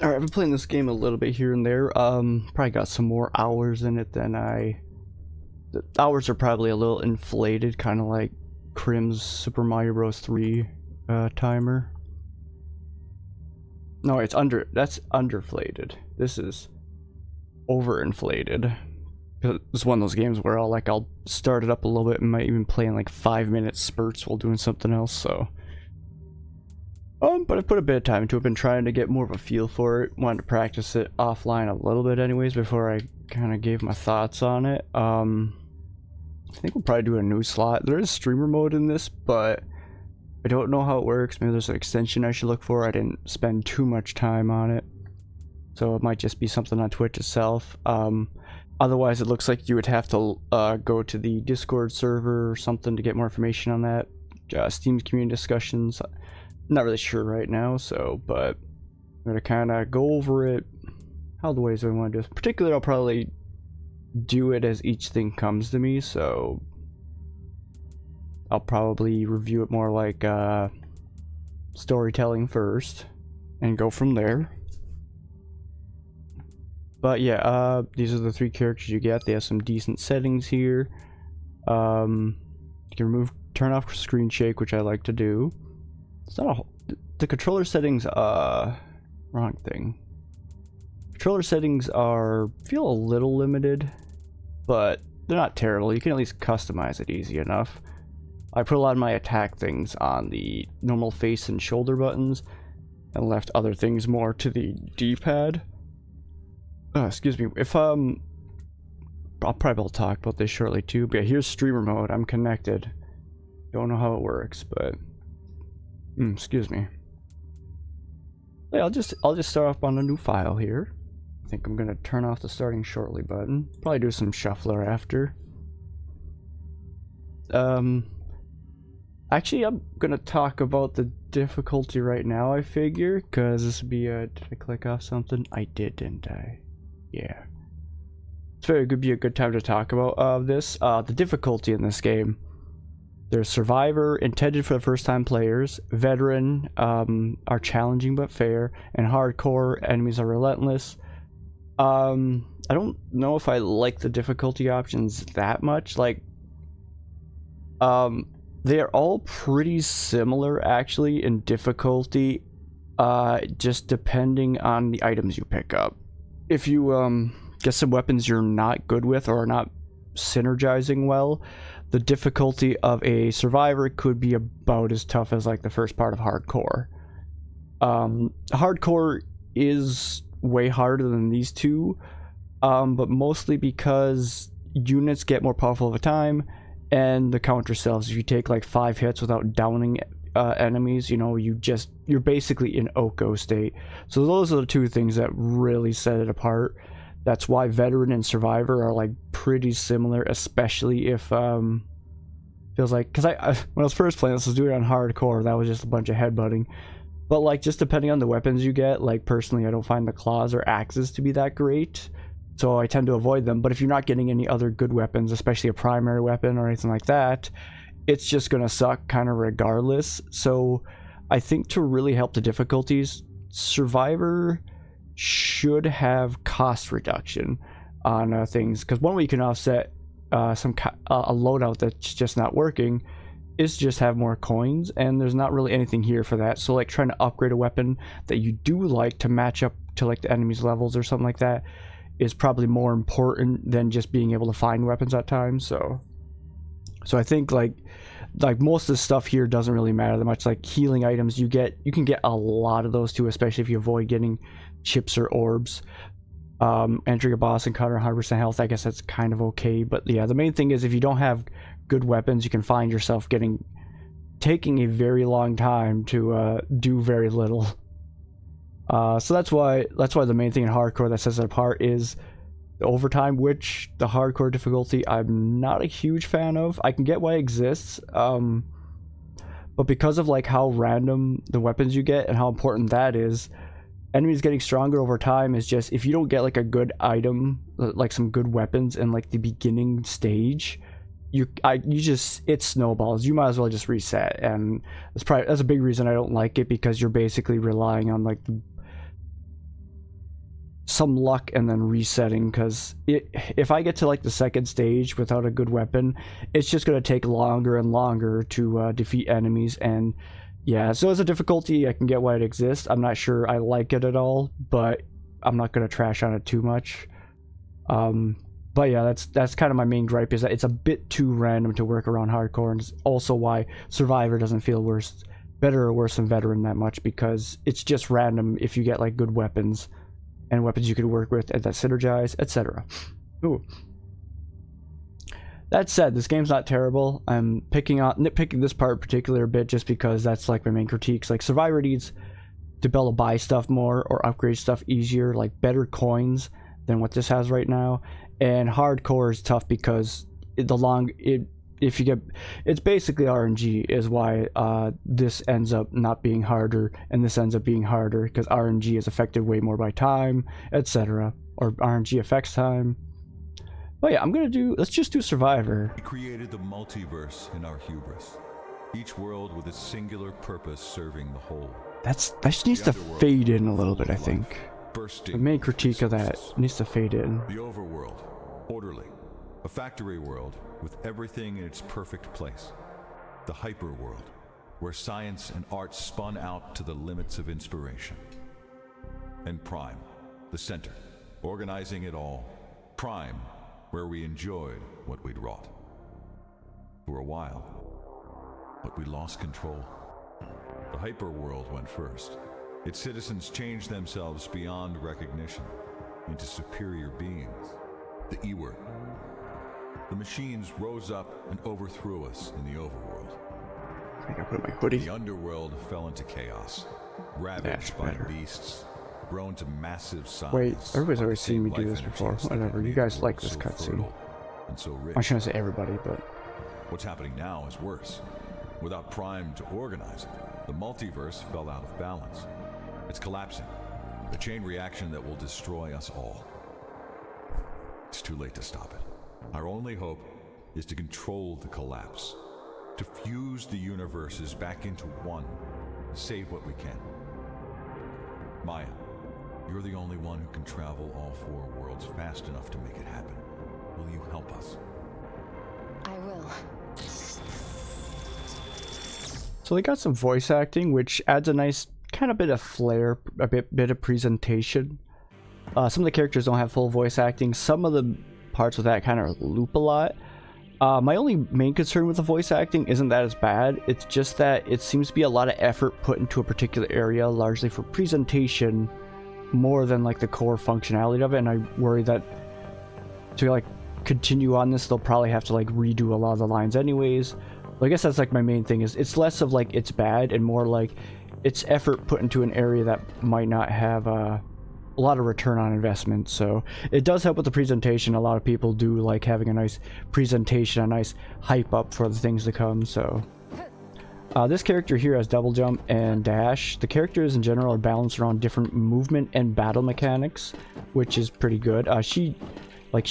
Alright, I've been playing this game a little bit here and there. Probably got some more hours in it than I... The hours are probably a little inflated, kind of like Crim's Super Mario Bros. 3 timer. No, that's underflated. This is overinflated. It's one of those games where I'll start it up a little bit and might even play in like 5-minute spurts while doing something else, so... But I've put a bit of time into it. I've been trying to get more of a feel for it. Wanted to practice it offline a little bit anyways before I kind of gave my thoughts on it. I think we'll probably do a new slot. There is streamer mode in this, but I don't know how it works. Maybe there's an extension I should look for. I didn't spend too much time on it. So it might just be something on Twitch itself. Otherwise, it looks like you would have to go to the Discord server or something to get more information on that. Steam's community discussions. Not really sure right now, but I'm gonna kind of go over it how the ways I want to do it. Particularly, I'll probably do it as each thing comes to me, so I'll probably review it more like storytelling first and go from there. But yeah, these are the 3 characters you get. They have some decent settings here. You can turn off screen shake, which I like to do. It's not the controller settings, wrong thing. Controller settings feel a little limited, but they're not terrible. You can at least customize it easy enough. I put a lot of my attack things on the normal face and shoulder buttons and left other things more to the D-pad. Excuse me. I'll probably talk about this shortly too, but yeah, here's streamer mode. I'm connected. Don't know how it works, but excuse me. Yeah, I'll just start off on a new file here. I think I'm gonna turn off the starting shortly button. Probably do some shuffler after. Actually, I'm gonna talk about the difficulty right now, I figure, because this would be did I click off something? I did, didn't I? Yeah. It's could be a good time to talk about this. The difficulty in this game. There's Survivor, intended for the first-time players. Veteran are challenging but fair, and Hardcore, enemies are relentless. I don't know if I like the difficulty options that much. Like, they are all pretty similar actually in difficulty, just depending on the items you pick up. If you get some weapons you're not good with or are not synergizing well, the difficulty of a Survivor could be about as tough as like the first part of Hardcore. Hardcore is way harder than these two, but mostly because units get more powerful over time, and the counter cells. If you take like 5 hits without downing enemies, you know, you're basically in Oko state. So those are the 2 things that really set it apart. That's why Veteran and Survivor are like pretty similar, especially if feels like, because I when I was first playing this, I was doing it on Hardcore. That was just a bunch of headbutting. But like, just depending on the weapons you get, like personally I don't find the claws or axes to be that great, so I tend to avoid them. But if you're not getting any other good weapons, especially a primary weapon or anything like that, it's just gonna suck kind of regardless. So I think to really help the difficulties, Survivor should have cost reduction on things, because one way you can offset a loadout that's just not working is just have more coins, and there's not really anything here for that. So like trying to upgrade a weapon that you do like to match up to like the enemy's levels or something like that is probably more important than just being able to find weapons at times. So I think like most of the stuff here doesn't really matter that much. Like healing items, you can get a lot of those too, especially if you avoid getting chips or orbs. Entering a boss and counter 100% health, I guess that's kind of okay. But yeah, the main thing is if you don't have good weapons, you can find yourself taking a very long time to do very little. So that's why the main thing in Hardcore that sets it apart is the overtime, which the Hardcore difficulty I'm not a huge fan of. I can get why it exists, but because of like how random the weapons you get and how important that is, enemies getting stronger over time is just, if you don't get like a good item, like some good weapons in like the beginning stage, it snowballs. You might as well just reset, and that's a big reason I don't like it, because you're basically relying on like some luck and then resetting, because if I get to like the second stage without a good weapon, it's just going to take longer and longer to defeat enemies. And yeah, so as a difficulty, I can get why it exists. I'm not sure I like it at all, but I'm not going to trash on it too much. But yeah, that's kind of my main gripe, is that it's a bit too random to work around hardcore, and it's also why Survivor doesn't feel better or worse than Veteran that much, because it's just random if you get like good weapons and weapons you could work with and that synergize, etc. Ooh. That said, this game's not terrible. I'm nitpicking this part in particular a bit just because that's like my main critiques. Like, Survivor needs to be able to buy stuff more or upgrade stuff easier, like better coins than what this has right now. And hardcore is tough because it's basically RNG is why this ends up not being harder and this ends up being harder, because RNG is affected way more by time, etc. Or RNG affects time. But yeah, let's just do Survivor. We created the multiverse in our hubris, each world with a singular purpose serving the whole. That just needs to fade in a little bit, I think. The main critique of that needs to fade in. The overworld, orderly, a factory world with everything in its perfect place. The hyperworld, where science and art spun out to the limits of inspiration. And Prime, the center, organizing it all. Prime, where we enjoyed what we'd wrought. For a while, but we lost control. The hyperworld went first. Its citizens changed themselves beyond recognition into superior beings. The E-word. The machines rose up and overthrew us in the overworld. I think I put my hoodie. The underworld fell into chaos, ravaged by beasts, grown to massive size. Wait, everybody's always seen me do this before. Whatever, you guys like this cutscene. I shouldn't say everybody, but what's happening now is worse. Without Prime to organize it, the multiverse fell out of balance. It's collapsing. A chain reaction that will destroy us all. It's too late to stop it. Our only hope is to control the collapse, to fuse the universes back into one, save what we can. Maya, you're the only one who can travel all 4 worlds fast enough to make it happen. Will you help us? I will. So they got some voice acting, which adds a nice kind of bit of flair, a bit of presentation. Some of the characters don't have full voice acting. Some of the parts with that kind of loop a lot. My only main concern with the voice acting isn't that it's bad. It's just that it seems to be a lot of effort put into a particular area, largely for presentation, more than like the core functionality of it. And I worry that to like continue on this, they'll probably have to like redo a lot of the lines anyways. Well, I guess that's like my main thing, is it's less of like it's bad and more like it's effort put into an area that might not have a lot of return on investment. So it does help with the presentation. A lot of people do like having a nice presentation, a nice hype up for the things to come. So this character here has double jump and dash. The characters in general are balanced around different movement and battle mechanics, which is pretty good. She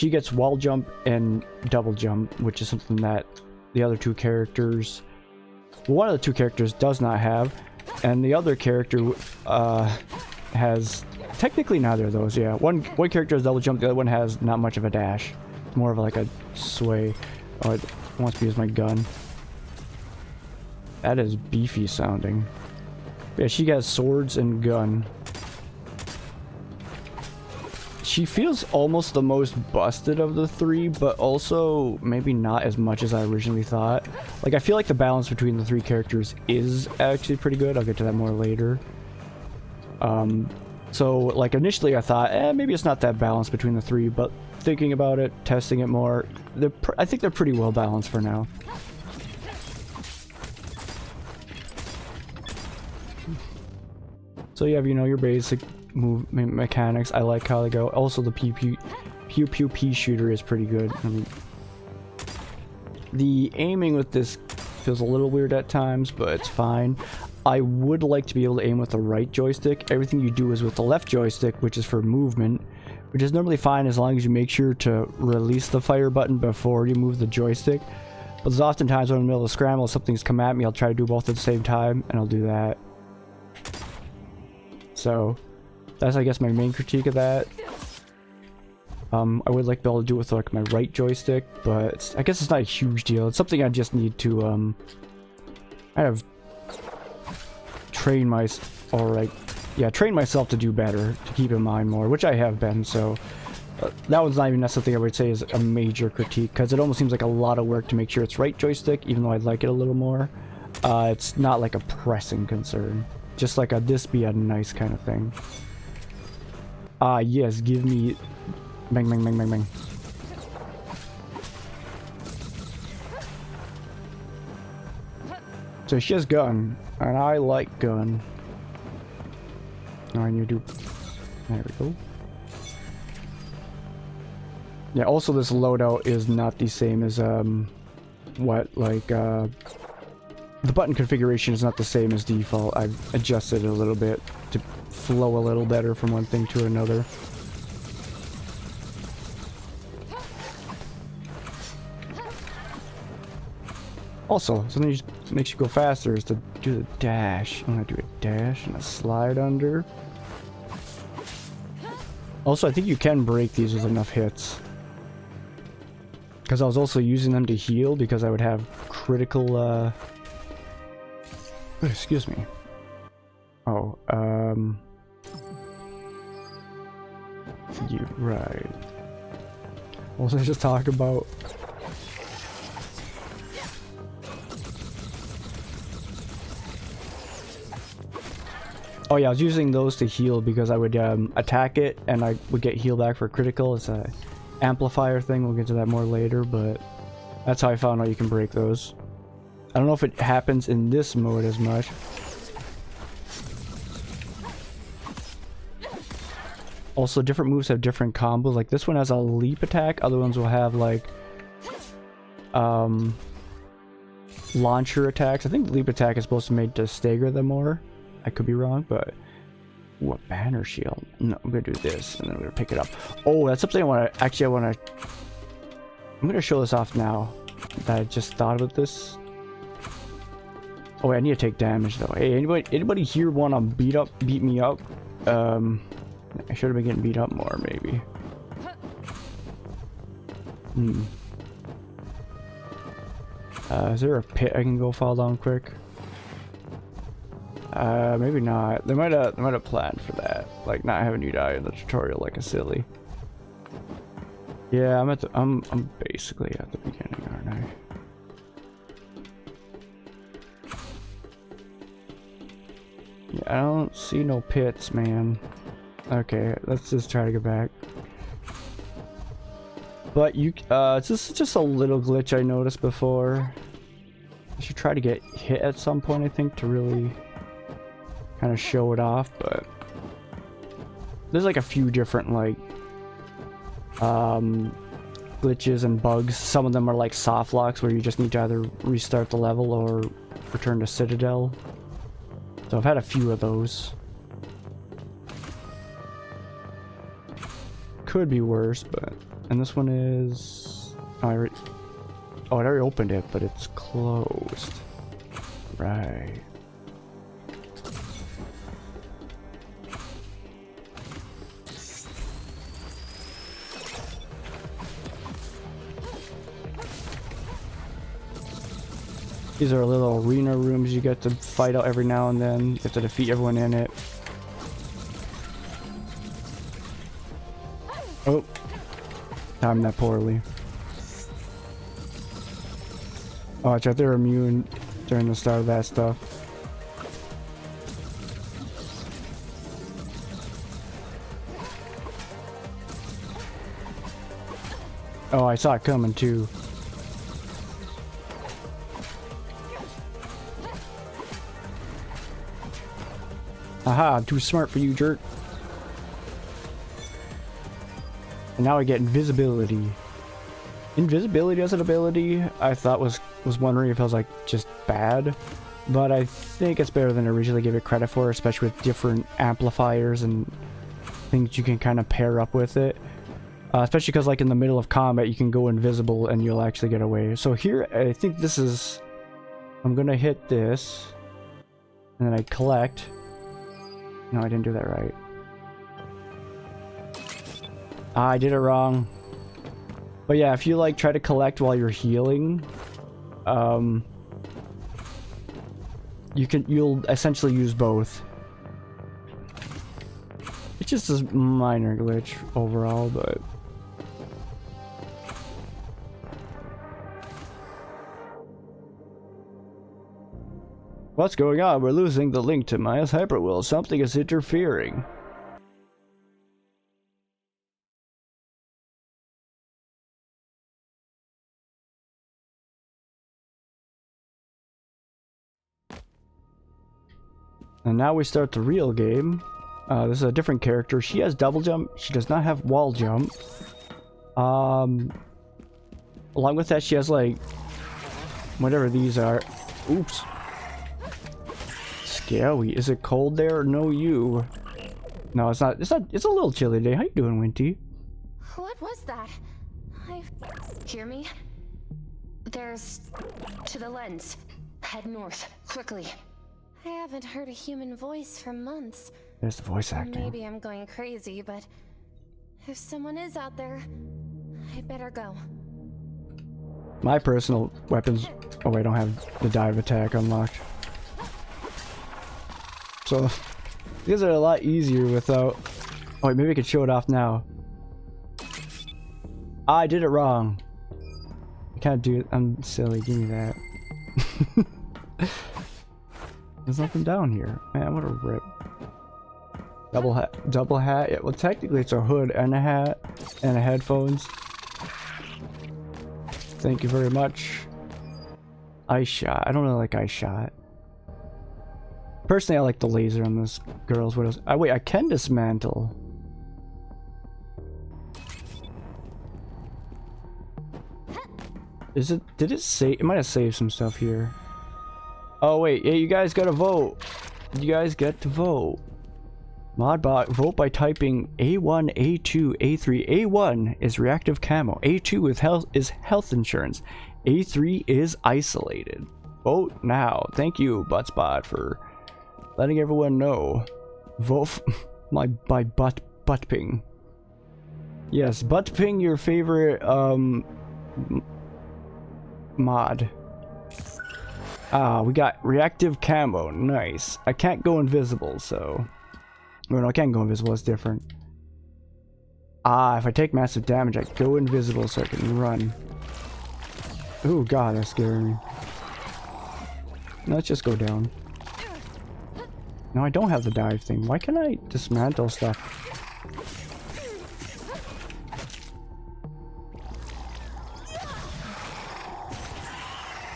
gets wall jump and double jump, which is something that the other two characters, one of the two characters does not have, and the other character has technically neither of those. Yeah, one character has double jump, the other one has not much of a dash. It's more of like a sway. Oh, it wants to use my gun. That is beefy sounding. Yeah, she has swords and gun. She feels almost the most busted of the three, but also maybe not as much as I originally thought. Like, I feel like the balance between the three characters is actually pretty good. I'll get to that more later. So, like, initially I thought, maybe it's not that balanced between the three, but thinking about it, testing it more, I think they're pretty well balanced for now. So you have, you know, your basic move mechanics. I like how they go. Also, the pew pew pea shooter is pretty good. I mean, the aiming with this feels a little weird at times, but it's fine. I would like to be able to aim with the right joystick. Everything you do is with the left joystick, which is for movement, which is normally fine as long as you make sure to release the fire button before you move the joystick. But there's oftentimes when I'm in the middle of a scramble, something's come at me, I'll try to do both at the same time, and I'll do that. So that's, I guess, my main critique of that. I would like to be able to do it with like my right joystick, but I guess it's not a huge deal. It's something I just need to kind of train train myself to do better, to keep in mind more, which I have been. So that one's not even something I would say is a major critique, because it almost seems like a lot of work to make sure it's right joystick, even though I'd like it a little more. It's not like a pressing concern, just like this be a nice kind of thing. Yes, give me bang bang bang bang bang. So she has gun, and I like gun. Now I need to do... There we go. Yeah, also this loadout is not the same as, the button configuration is not the same as default. I've adjusted it a little bit to flow a little better from one thing to another. Also, something that just makes you go faster is to do the dash. I'm gonna do a dash and a slide under. Also, I think you can break these with enough hits. Because I was also using them to heal, because I would have critical, excuse me. Oh, you, right. What was I just talking about? Oh yeah, I was using those to heal because I would attack it and I would get heal back for critical. It's a amplifier thing, we'll get to that more later, but that's how I found out you can break those. I don't know if it happens in this mode as much. Also, different moves have different combos. Like this one has a leap attack, other ones will have like launcher attacks. I think the leap attack is supposed to be made to stagger them more. I could be wrong, but what banner shield? No, I'm gonna do this and then I'm gonna pick it up. Oh, that's something I want to I'm gonna show this off now that I just thought about this. Oh wait, I need to take damage though. Hey, anybody here want to beat me up? I should have been getting beat up more, maybe. Is there a pit I can go fall down quick? Maybe not. They might have planned for that, like not having you die in the tutorial like a silly. Yeah, I'm basically at the beginning, aren't I? Yeah, I don't see no pits, man. Okay, let's just try to get back. But this is just a little glitch I noticed before. I should try to get hit at some point, I think, to really kind of show it off, but there's like a few different like glitches and bugs. Some of them are like soft locks where you just need to either restart the level or return to Citadel. So I've had a few of those. Could be worse, but... And this one is... Oh, I already opened it, but it's closed. Right. These are little arena rooms you get to fight out every now and then. You have to defeat everyone in it. Oh. Timed that poorly. Oh, it's right, they're immune during the start of that stuff. Oh, I saw it coming too. Aha, I'm too smart for you, jerk. And now I get invisibility. Invisibility as an ability, I thought was wondering if it was like just bad, but I think it's better than I originally gave it credit for, especially with different amplifiers and things you can kind of pair up with it. Especially because like in the middle of combat you can go invisible and you'll actually get away. So here I think this is... I'm gonna hit this and then I collect. No, I didn't do that right. I did it wrong. But yeah, if you like try to collect while you're healing, you'll essentially use both. It's just a minor glitch overall, but what's going on? We're losing the link to Maya's hyperworld. Something is interfering. And now we start the real game. This is a different character. She has double jump. She does not have wall jump. Along with that, she has like whatever these are. Oops. Scary. Is it cold there? No, you. No, it's not. It's not. It's a little chilly today. How you doing, Winty? What was that? Hear me? There's... to the lens. Head north, quickly. I haven't heard a human voice for months. There's the voice acting. Maybe I'm going crazy, but... if someone is out there, I better go. My personal weapons... oh, I don't have the dive attack unlocked. So, these are a lot easier without... oh, wait, maybe I could show it off now. I did it wrong. I can't do it. I'm silly. Give me that. There's nothing down here. Man, what a rip. Double hat. Double hat. Yeah, well, technically it's a hood and a hat and a headphones. Thank you very much. Ice shot. I don't really like ice shot. Personally, I like the laser on this girl's. What else? Wait, I can dismantle. Is it? Did it say? It might have saved some stuff here. Oh wait, yeah, you guys gotta vote. You guys get to vote. Modbot, vote by typing A1, A2, A3. A1 is reactive camo. A2 is health insurance. A3 is isolated. Vote now. Thank you, Buttspot, for letting everyone know. Vote by buttping. Yes, buttping your favorite mod. We got reactive camo. Nice. I can't go invisible, so... well, no, I can't go invisible. It's different. If I take massive damage, I go invisible so I can run. Oh god, that's scaring me. Let's just go down. No, I don't have the dive thing. Why can't I dismantle stuff?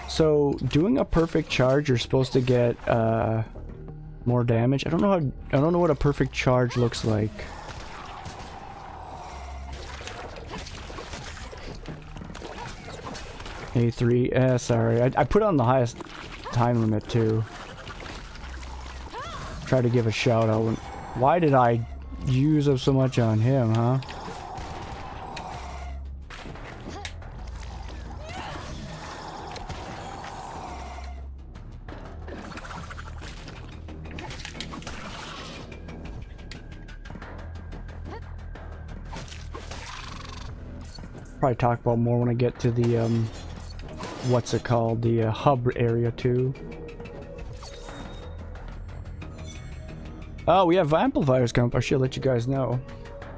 So, doing a perfect charge, you're supposed to get more damage. I don't know what a perfect charge looks like. A3. Sorry. I put on the highest time limit too. Try to give a shout out. Why did I use up so much on him, huh? Probably talk about more when I get to the what's it called, the hub area too. Oh, we have amplifiers coming up. I should let you guys know.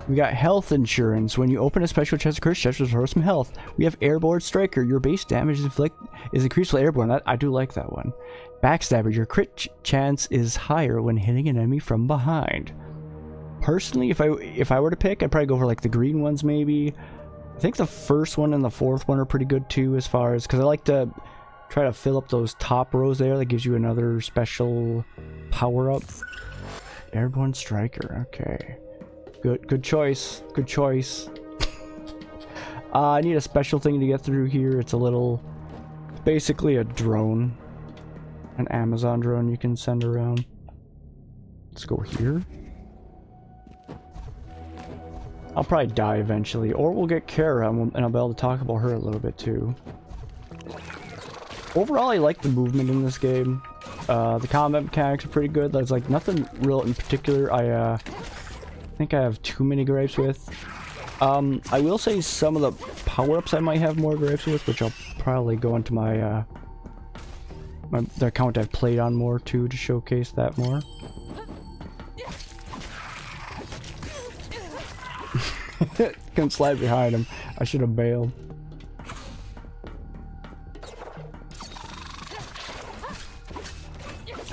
We got health insurance. When you open a special chest of cursed chests, restore some health. We have airborne striker. Your base damage is increased with airborne. I do like that one. Backstabber. Your crit chance is higher when hitting an enemy from behind. Personally, if I were to pick, I'd probably go for like the green ones maybe. I think the first one and the fourth one are pretty good too, as far as, because I like to try to fill up those top rows there. That gives you another special power up. Airborne striker. Okay. Good choice. Good choice. I need a special thing to get through here. It's a little... basically a drone. An Amazon drone you can send around. Let's go here. I'll probably die eventually. Or we'll get Kara and I'll be able to talk about her a little bit too. Overall, I like the movement in this game. The combat mechanics are pretty good. There's like nothing real in particular I think I have too many gripes with. I will say some of the power-ups I might have more gripes with, which I'll probably go into my, the account I've played on more too to showcase that more. Couldn't slide behind him. I should have bailed.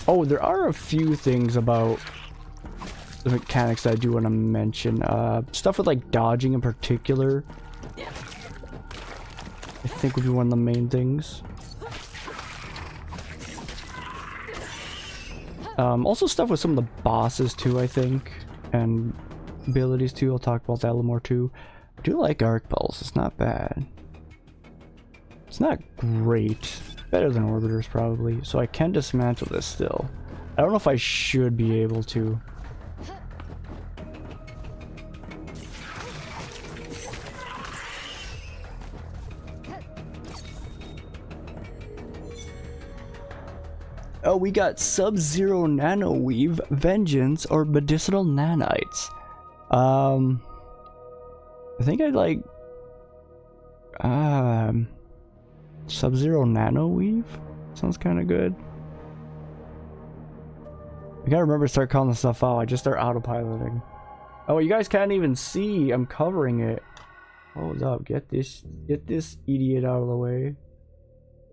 Oh, there are a few things about the mechanics that I do want to mention. Stuff with like dodging in particular, I think would be one of the main things. Also stuff with some of the bosses too, I think, and abilities too. I'll talk about that a little more too. I do like Arc Pulse. It's not bad. It's not great. Better than Orbiters probably. So I can dismantle this still. I don't know if I should be able to. Oh, we got Sub-Zero Nano Weave, Vengeance, or Medicinal Nanites. I think I'd like Sub-Zero Nano Weave? Sounds kind of good. I gotta remember to start calling this stuff out. I just start autopiloting. Oh, you guys can't even see. I'm covering it. Hold up. Get this idiot out of the way.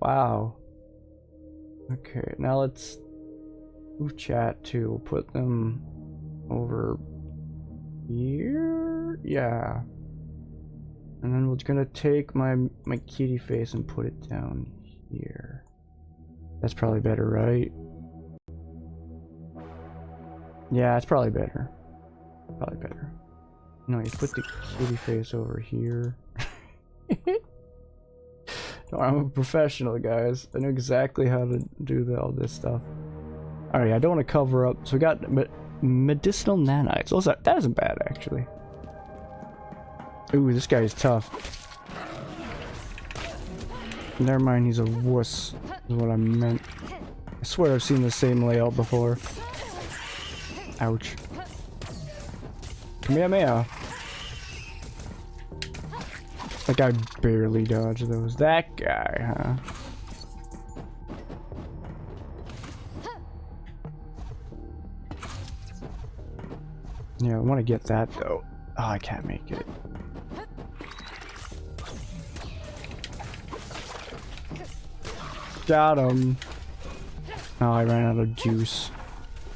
Wow. Okay, now let's move chat too. We'll put them over here. Yeah. And then we're gonna take my kitty face and put it down here. That's probably better, right? Yeah, it's probably better. Probably better. No, you put the kitty face over here. No, I'm a professional, guys. I know exactly how to do all this stuff. Alright, I don't want to cover up. So we got medicinal nanites. What's that? That isn't bad, actually. Ooh, this guy is tough. Never mind, he's a wuss, is what I meant. I swear I've seen the same layout before. Ouch. Kamehameha. Like I barely dodged those. That guy, huh? Yeah, I want to get that though. Oh, I can't make it. Got him. Oh, I ran out of juice.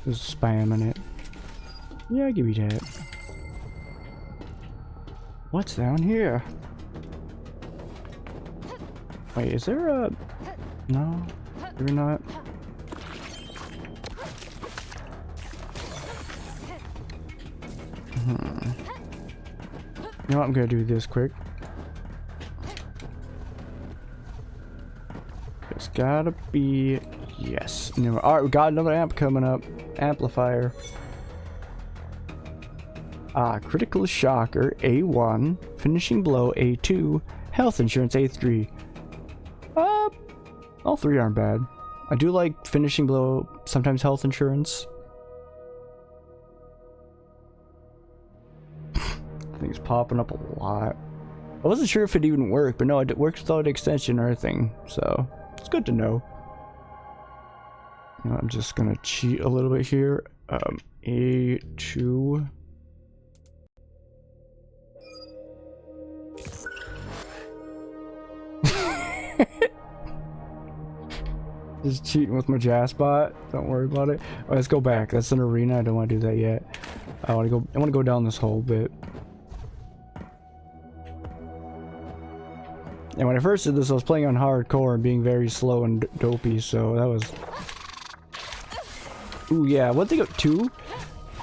Just spamming it. Yeah, give me that. What's down here? Wait, is there a... No? Maybe not. You know what? I'm gonna do this quick. It's gotta be... Yes. Alright, we got another amp coming up. Amplifier. Critical Shocker A1. Finishing Blow A2. Health Insurance A3. All three aren't bad. I do like Finishing Blow, sometimes Health Insurance. Things popping up a lot. I wasn't sure if it even worked, but no, it works without extension or anything, so it's good to know. You know, I'm just gonna cheat a little bit here. A2. Just cheating with my Jaspot. Don't worry about it. Oh, let's go back. That's an arena. I don't want to do that yet. I want to go down this whole bit. And when I first did this, I was playing on hardcore and being very slow and dopey, so that was... Ooh, yeah. One thing too,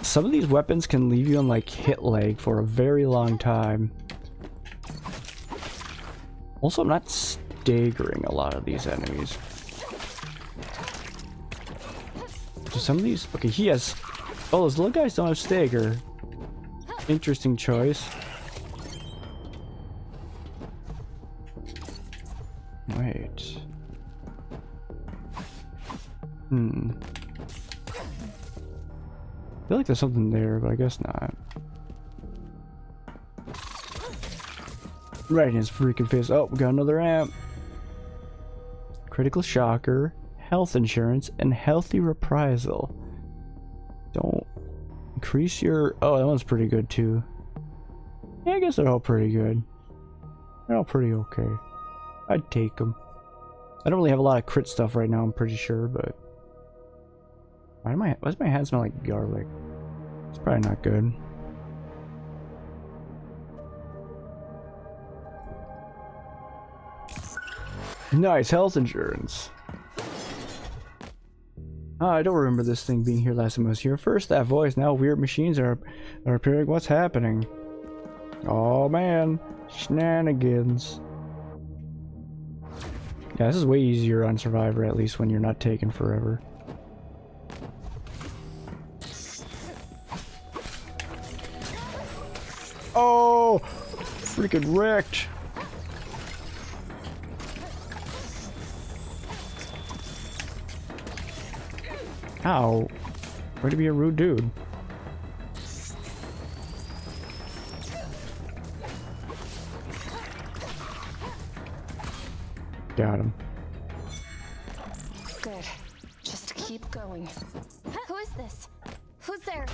some of these weapons can leave you on like hit lag for a very long time. Also, I'm not staggering a lot of these enemies. So some of these... Okay, he has... Oh, those little guys don't have stagger. Interesting choice. Wait. I feel like there's something there, but I guess not. Right in his freaking face. Oh, we got another amp. Critical shocker, health insurance, and healthy reprisal. Don't increase your... Oh, that one's pretty good too. Yeah, I guess they're all pretty good. They're all pretty okay. I'd take them. I don't really have a lot of crit stuff right now, I'm pretty sure, but... Why does my hand smell like garlic? It's probably not good. Nice health insurance. I don't remember this thing being here last time I was here. First that voice, now weird machines are appearing. What's happening? Oh man, shenanigans. Yeah, this is way easier on Survivor, at least when you're not taking forever. Oh, freaking wrecked. Ow. Way to be a rude dude. Got him. Good. Just keep going. Who is this? Who's there?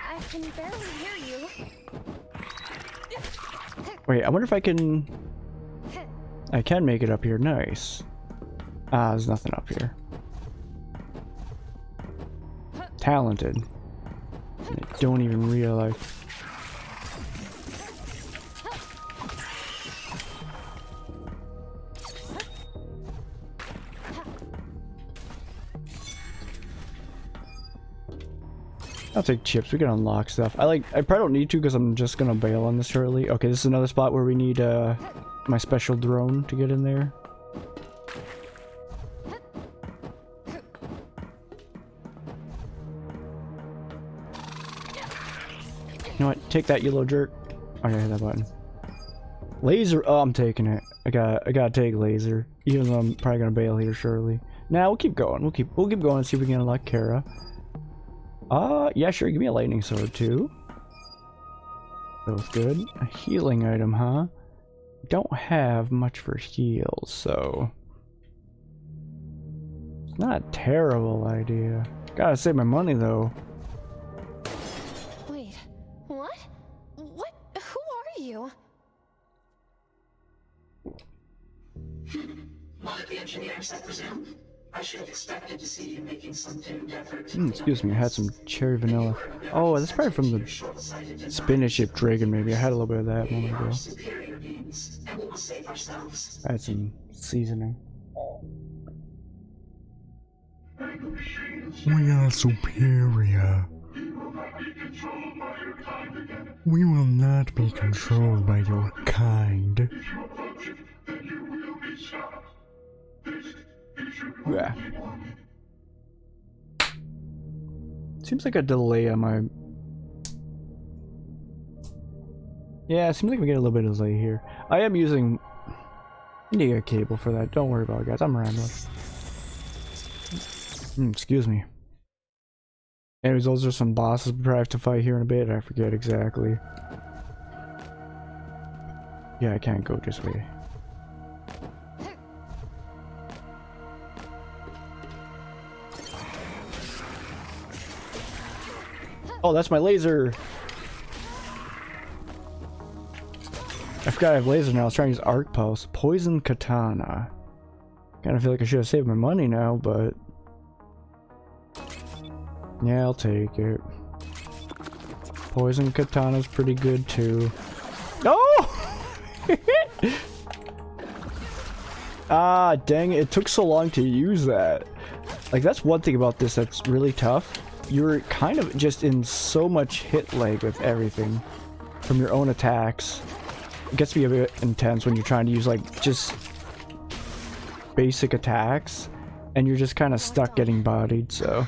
I can barely hear you. Wait, I wonder if I can... I can make it up here. Nice. Ah, there's nothing up here. Talented. I don't even realize. I'll take chips. We can unlock stuff. I probably don't need to because I'm just gonna bail on this shortly. Okay, this is another spot where we need my special drone to get in there. You know what? Take that, you little jerk. Oh, yeah, hit that button. Laser. Oh, I'm taking it. I gotta take laser. Even though I'm probably gonna bail here shortly. Nah, we'll keep going. We'll keep going and see if we can unlock Kara. Yeah, sure. Give me a lightning sword too. Both good. A healing item, huh? Don't have much for heals, so it's not a terrible idea. Gotta save my money though. Wait, what? What? Who are you? One of the engineers, I presume. I should have expected to see you making some doomed effort. Excuse me, I had some cherry vanilla. Oh, that's probably from the spinach shaped dragon, maybe. I had a little bit of that a moment ago. Superior beings, and we will save ourselves. I had some seasoning. We are superior. We will not be controlled by your kind. Yeah. Seems like a delay on my... Yeah, it seems like we get a little bit of delay here. I am using... I need a cable for that. Don't worry about it, guys. I'm rambling. Excuse me. Anyways, those are some bosses we probably have to fight here in a bit. I forget exactly. Yeah, I can't go this way. Oh, that's my laser! I forgot I have laser now. I was trying to use arc pulse. Poison katana. Kinda feel like I should have saved my money now, but... yeah, I'll take it. Poison katana's pretty good too. Oh! Ah, dang it. It took so long to use that. Like, that's one thing about this that's really tough. You're kind of just in so much hit lag with everything from your own attacks. It gets to be a bit intense when you're trying to use like just basic attacks and you're just kind of stuck getting bodied. So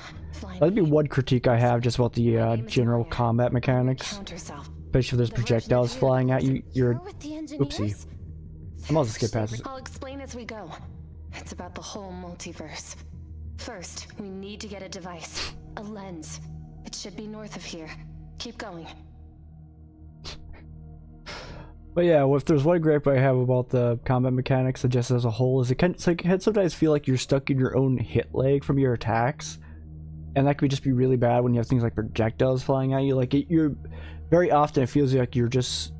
that'd be one critique I have just about the general combat mechanics, especially if there's projectiles flying at you. You're oopsie. I might as well skip past it. I'll explain as we go. It's about the whole multiverse. First, we need to get a device. A lens. It should be north of here. Keep going. But yeah, well, if there's one gripe I have about the combat mechanics, just as a whole, is it can sometimes feel like you're stuck in your own hit lag from your attacks, and that could just be really bad when you have things like projectiles flying at you. Like you're very often it feels like you're just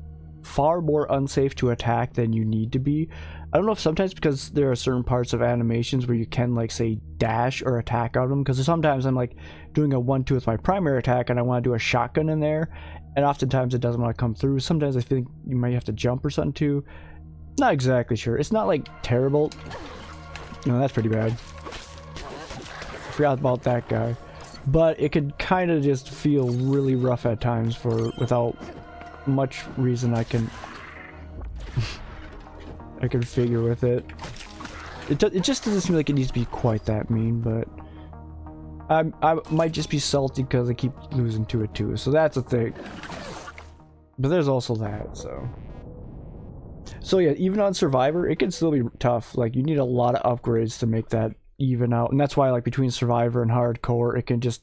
far more unsafe to attack than you need to be. I don't know if sometimes because there are certain parts of animations where you can like say dash or attack out of them, because sometimes I'm like doing a 1-2 with my primary attack and I want to do a shotgun in there, and oftentimes it doesn't want to come through. Sometimes I think you might have to jump or something too. Not exactly sure. It's not like terrible. No, that's pretty bad. I forgot about that guy. But it could kind of just feel really rough at times without much reason I can I can figure with it. It just doesn't seem like it needs to be quite that mean, but I might just be salty because I keep losing to it too, so that's a thing. But there's also that, so yeah, even on Survivor, it can still be tough. Like, you need a lot of upgrades to make that even out, and that's why, like, between Survivor and Hardcore, it can just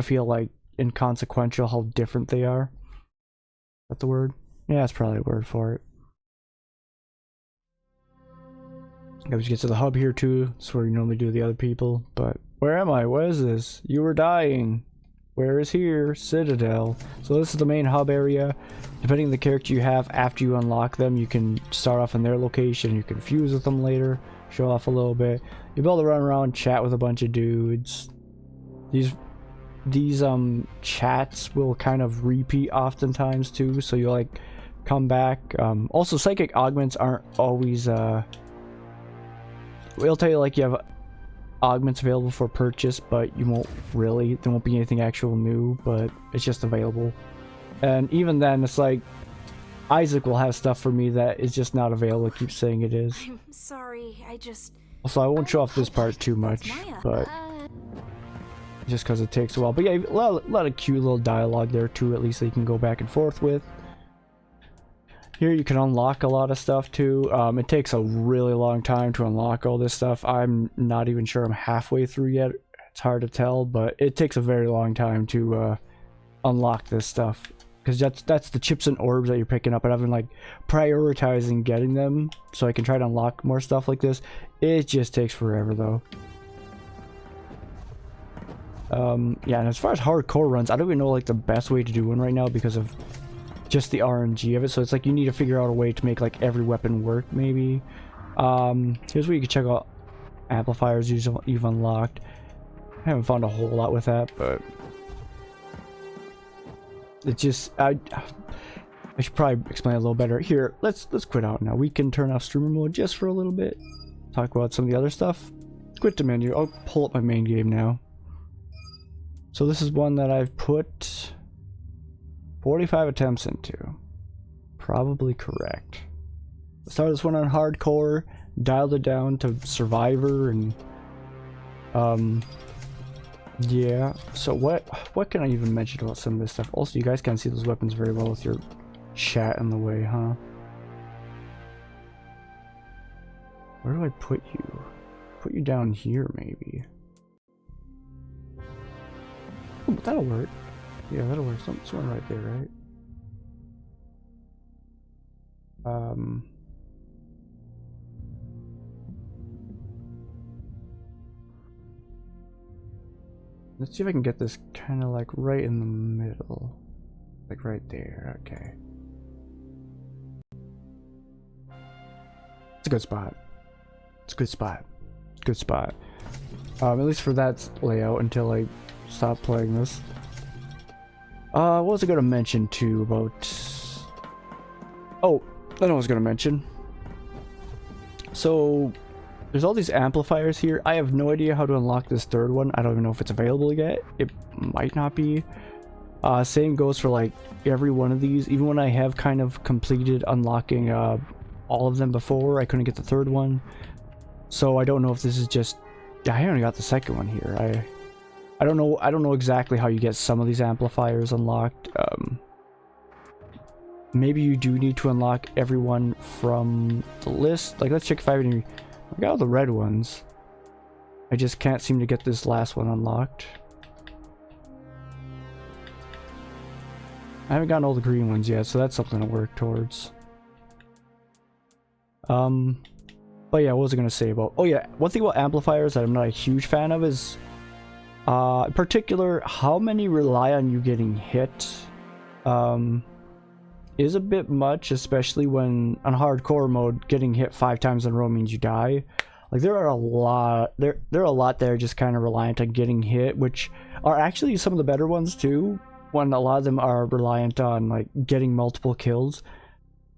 feel like inconsequential how different they are. Is that the word? Yeah, that's probably a word for it. I was get to the hub here too. That's where you normally do the other people. But where am I? What is this? You were dying. Where is here? Citadel. So this is the main hub area. Depending on the character you have, after you unlock them, you can start off in their location. You can fuse with them later. Show off a little bit. You'll be able to run around, chat with a bunch of dudes. These chats will kind of repeat oftentimes too. So you'll like come back. Also, psychic augments aren't always it'll tell you like you have augments available for purchase, but you won't really. There won't be anything actual new, but it's just available. And even then, it's like Isaac will have stuff for me that is just not available. It keeps saying it is. I'm sorry, I just... Also, I won't show off this part too much, but just because it takes a while. But yeah, a lot of cute little dialogue there too, at least that you can go back and forth with. Here you can unlock a lot of stuff too. It takes a really long time to unlock all this stuff. I'm not even sure I'm halfway through yet. It's hard to tell, but it takes a very long time to unlock this stuff, because that's the chips and orbs that you're picking up, and I've been like prioritizing getting them so I can try to unlock more stuff like this. It just takes forever though. Yeah, and as far as hardcore runs, I don't even know like the best way to do one right now because of just the RNG of it. So it's like you need to figure out a way to make like every weapon work maybe. Here's where you can check out amplifiers you've unlocked. I haven't found a whole lot with that, but it's just I should probably explain it a little better. Here, let's quit out now. We can turn off streamer mode just for a little bit. Talk about some of the other stuff. Quit the menu. I'll pull up my main game now. So this is one that I've put 45 attempts into. Probably correct. Started this one on hardcore, dialed it down to survivor, and yeah. So what can I even mention about some of this stuff? Also, you guys can't see those weapons very well with your chat in the way, huh? Where do I put you? Put you down here maybe. Oh, that'll work. Yeah, that'll work. Someone right there, right? Let's see if I can get this kind of like right in the middle. Like right there, okay. It's a good spot. It's a good spot. Good spot. At least for that layout until I stop playing this. What was I going to mention too about... Oh, I know what I was going to mention. So, there's all these amplifiers here. I have no idea how to unlock this third one. I don't even know if it's available yet. It might not be. Same goes for like every one of these. Even when I have kind of completed unlocking all of them before, I couldn't get the third one. So I don't know if this is just... Yeah, I haven't got the second one here. I don't know exactly how you get some of these amplifiers unlocked. Maybe you do need to unlock everyone from the list. Like, let's check if I have any... I got all the red ones. I just can't seem to get this last one unlocked. I haven't gotten all the green ones yet, so that's something to work towards. But yeah, what was I gonna say about? Oh yeah, one thing about amplifiers that I'm not a huge fan of is, in particular, how many rely on you getting hit. Is a bit much, especially when on hardcore mode, getting hit 5 times in a row means you die. Like there are a lot that are just kind of reliant on getting hit, which are actually some of the better ones too. When a lot of them are reliant on like getting multiple kills.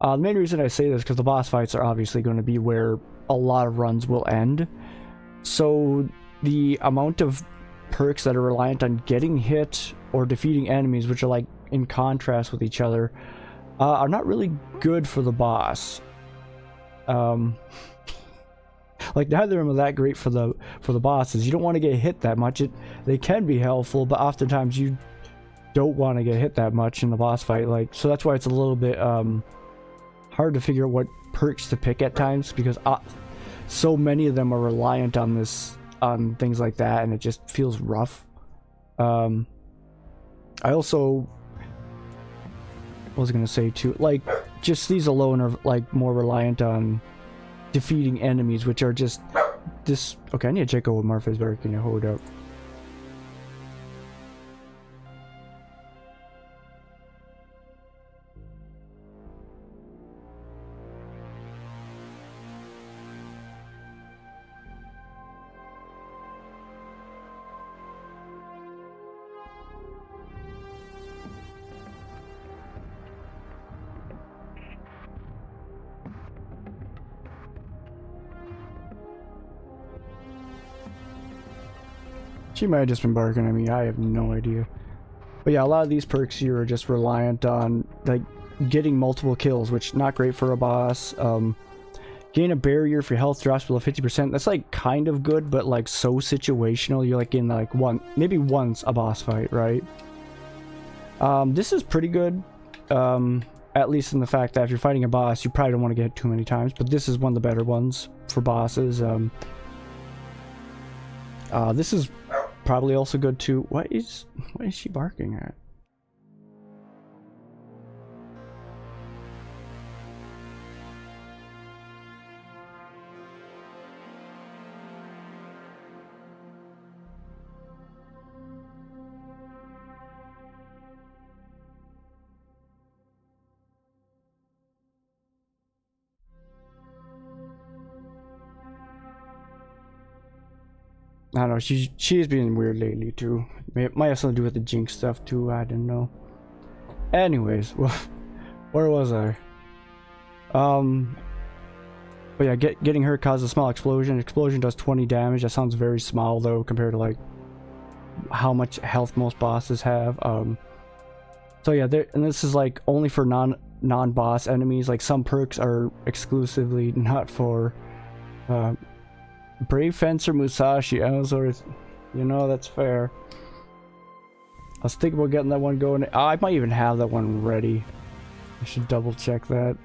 The main reason I say this is because the boss fights are obviously going to be where a lot of runs will end. So the amount of perks that are reliant on getting hit or defeating enemies, which are like in contrast with each other, are not really good for the boss. Like neither of them are that great for the bosses. You don't want to get hit that much. They can be helpful, but oftentimes you don't want to get hit that much in the boss fight. Like so that's why it's a little bit hard to figure out what perks to pick at times, because so many of them are reliant on things like that, and it just feels rough. I also was gonna say too, like just these alone are like more reliant on defeating enemies, which are just this. Okay, I need to check out what Martha's barking. Hold up. She might have just been barking at me, I have no idea. But yeah, a lot of these perks here are just reliant on like getting multiple kills, which not great for a boss. Gain a barrier if your health drops below 50%. That's like kind of good, but like so situational. You're like in like maybe once a boss fight, right? This is pretty good. At least in the fact that if you're fighting a boss, you probably don't want to get hit too many times, but this is one of the better ones for bosses. This is probably also good too. What is she barking at? I don't know, she's been weird lately too. It might have something to do with the Jinx stuff too, I don't know. Anyways, well, where was I? But yeah, getting hurt causes a small explosion. Explosion does 20 damage. That sounds very small though compared to like how much health most bosses have. So yeah, and this is like only for non-boss enemies. Like some perks are exclusively not for Brave Fencer Musashi. I was sort of, that's fair. I was thinking about getting that one going. I might even have that one ready. I should double check that.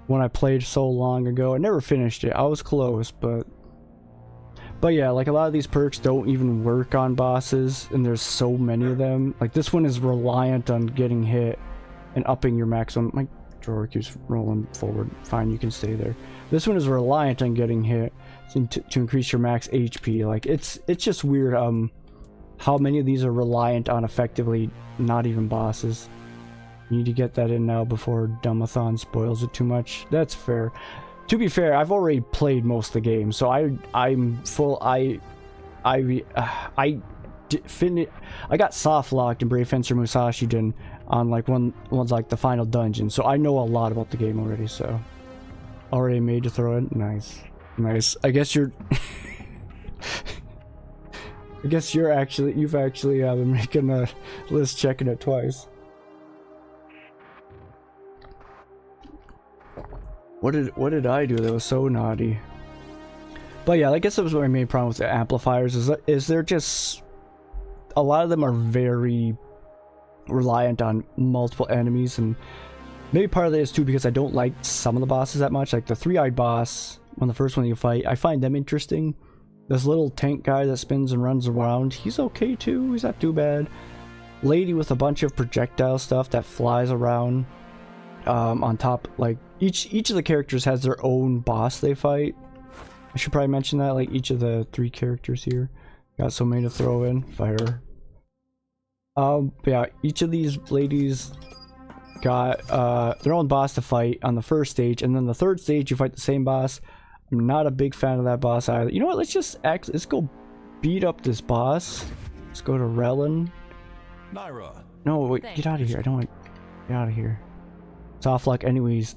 When I played so long ago, I never finished it. I was close, but yeah, like a lot of these perks don't even work on bosses, and there's so many of them. Like this one is reliant on getting hit and upping your maximum. My drawer keeps rolling forward. Fine, you can stay there. This one is reliant on getting hit to increase your max HP. Like it's just weird how many of these are reliant on effectively not even bosses. You need to get that in now before Dumbathon spoils it too much. That's fair. To be fair, I've already played most of the game, so I'm full. I got soft locked in Brave Fencer Musashi on like one's like the final dungeon, so I know a lot about the game already. So already made to throw it. Nice. I guess you're you've actually been making a list, checking it twice. What did I do that was so naughty? But yeah, I guess that was my main problem with the amplifiers, is they're just, a lot of them are very reliant on multiple enemies, and maybe part of that is too because I don't like some of the bosses that much. Like the three-eyed boss, the first one you fight, I find them interesting. This little tank guy that spins and runs around, he's okay too, he's not too bad. Lady with a bunch of projectile stuff that flies around, on top, like each of the characters has their own boss they fight. I should probably mention that, like each of the 3 characters here. Got so many to throw in. Fire. Yeah, each of these ladies got their own boss to fight on the first stage, and then the third stage you fight the same boss. I'm not a big fan of that boss either. You know what? Let's go beat up this boss. Let's go to Relin. Naira. No, wait, get out of here. I don't want. Get out of here. Soft lock. Anyways,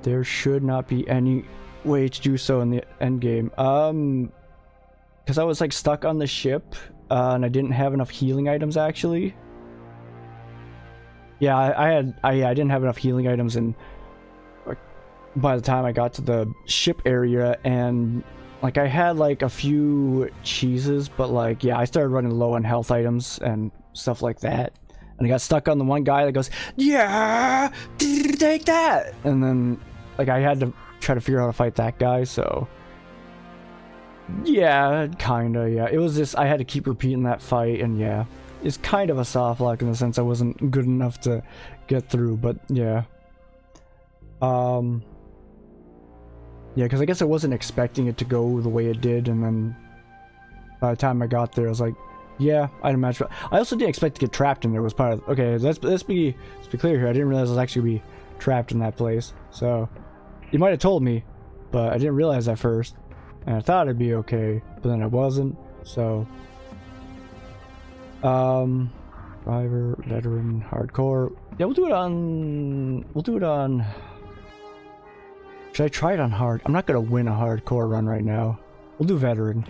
there should not be any way to do so in the end game. Because I was like stuck on the ship, and I didn't have enough healing items actually. Yeah, I didn't have enough healing items, and like by the time I got to the ship area, and like I had like a few cheeses, but like yeah, I started running low on health items and stuff like that, and I got stuck on the one guy that goes, yeah, take that, and then like I had to try to figure out how to fight that guy. So yeah, kinda, yeah, it was just I had to keep repeating that fight, and yeah, it's kind of a soft lock in the sense I wasn't good enough to get through, but yeah. Yeah, because I guess I wasn't expecting it to go the way it did, and then by the time I got there, I was like, yeah, item match. I also didn't expect to get trapped in there. Was part of okay. Let's be clear here. I didn't realize I was actually be trapped in that place. So you might have told me, but I didn't realize that first, and I thought it'd be okay, but then it wasn't. So, Survivor, Veteran, Hardcore. Yeah, we'll do it on. Should I try it on hard? I'm not gonna win a hardcore run right now. We'll do Veteran.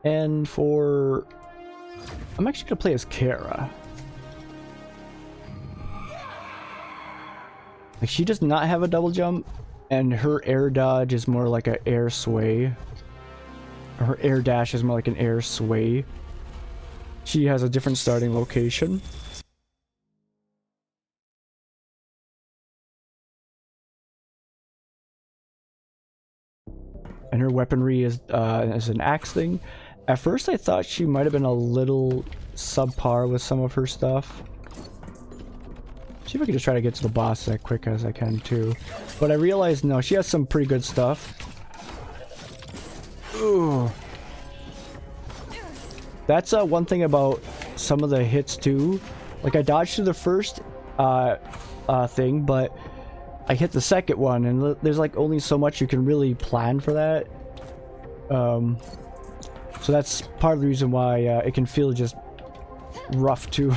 And for... I'm actually gonna play as Kara. Like, she does not have a double jump, and her air dodge is more like an air sway. Or her air dash is more like an air sway. She has a different starting location. And her weaponry is an axe thing. At first I thought she might have been a little subpar with some of her stuff. See if I can just try to get to the boss as quick as I can too. But I realized no, she has some pretty good stuff. Ooh. That's one thing about some of the hits too. Like I dodged through the first thing, but I hit the second one, and there's like only so much you can really plan for that. So that's part of the reason why it can feel just rough to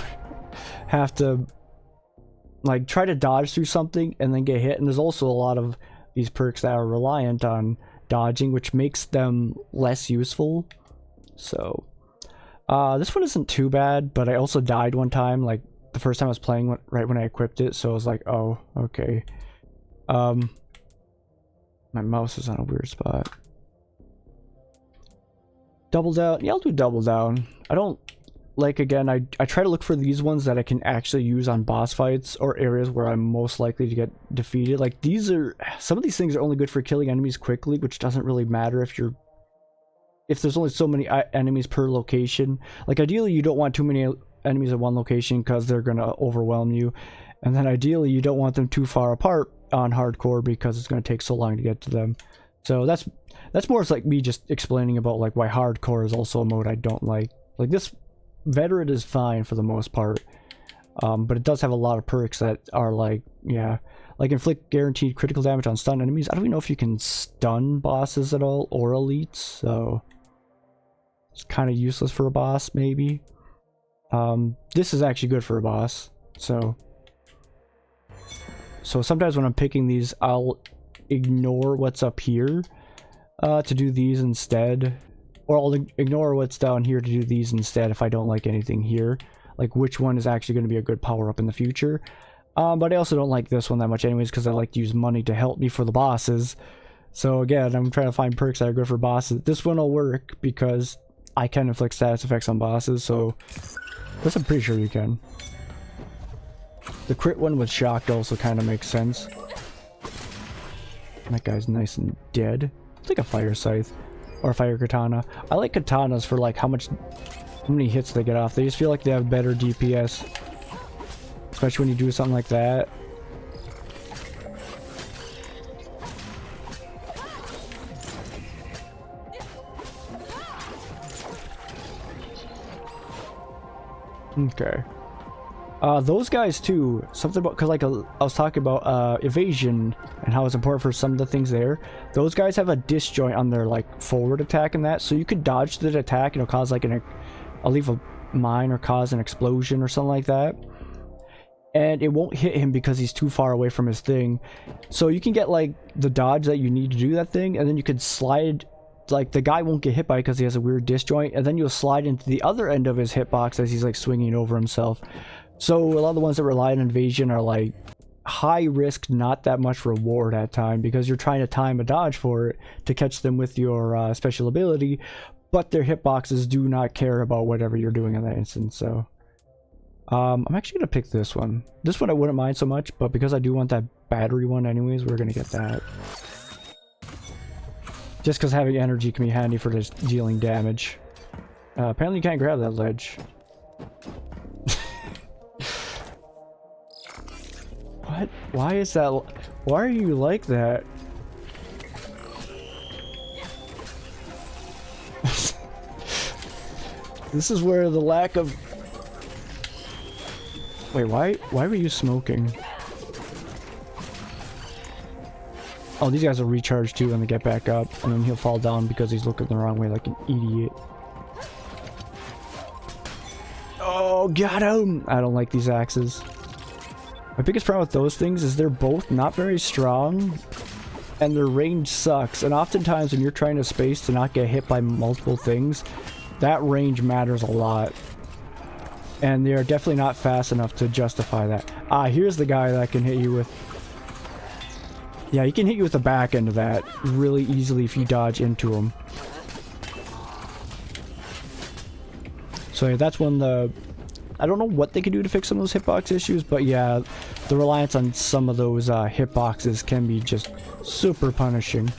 have to like try to dodge through something and then get hit. And there's also a lot of these perks that are reliant on dodging, which makes them less useful. So this one isn't too bad, but I also died one time, like the first time I was playing right when I equipped it, so I was like, oh, okay. My mouse is on a weird spot. Double down. Yeah, I'll do double down. I don't like, again, I try to look for these ones that I can actually use on boss fights or areas where I'm most likely to get defeated. Like some of these things are only good for killing enemies quickly, which doesn't really matter if there's only so many enemies per location. Like ideally you don't want too many enemies at one location because they're gonna overwhelm you, and then ideally you don't want them too far apart on hardcore because it's going to take so long to get to them. So that's more like me just explaining about like why hardcore is also a mode I don't like. Like this veteran is fine for the most part, but it does have a lot of perks that are like, yeah, like inflict guaranteed critical damage on stun enemies. I don't even know if you can stun bosses at all or elites, so it's kind of useless for a boss maybe. This is actually good for a boss, so sometimes when I'm picking these, I'll ignore what's up here to do these instead. Or I'll ignore what's down here to do these instead if I don't like anything here. Like which one is actually going to be a good power-up in the future. But I also don't like this one that much anyways because I like to use money to help me for the bosses. So again, I'm trying to find perks that are good for bosses. This one will work because I can inflict status effects on bosses, so this I'm pretty sure you can. The crit one with shocked also kind of makes sense. That guy's nice and dead. It's like a fire scythe or a fire katana. I like katanas for like how many hits they get off. They just feel like they have better DPS. especially when you do something like that. Okay. Those guys too, something about, cause like I was talking about evasion and how it's important for some of the things there. Those guys have a disjoint on their like forward attack and that, so you could dodge the attack and it'll cause like I'll leave a mine or cause an explosion or something like that. And it won't hit him because he's too far away from his thing. So you can get like the dodge that you need to do that thing, and then you could slide, like the guy won't get hit by it because he has a weird disjoint, and then you'll slide into the other end of his hitbox as he's like swinging over himself. So a lot of the ones that rely on evasion are like high risk, not that much reward at time, because you're trying to time a dodge for it to catch them with your special ability, but their hitboxes do not care about whatever you're doing in that instance. So I'm actually gonna pick this one. This one I wouldn't mind so much, but because I do want that battery one anyways, we're gonna get that. Just because having energy can be handy for just dealing damage. Apparently you can't grab that ledge. What? Why is that? Why are you like that? This is where the lack of... Wait, why were you smoking? Oh, these guys will recharge too when they get back up, and then he'll fall down because he's looking the wrong way like an idiot. Oh, got him! I don't like these axes. My biggest problem with those things is they're both not very strong, and their range sucks. And oftentimes when you're trying to space to not get hit by multiple things, that range matters a lot. And they are definitely not fast enough to justify that. Ah, here's the guy that can hit you with... Yeah, he can hit you with the back end of that really easily if you dodge into him. So yeah, that's one of the... I don't know what they can do to fix some of those hitbox issues, but yeah, the reliance on some of those hitboxes can be just super punishing.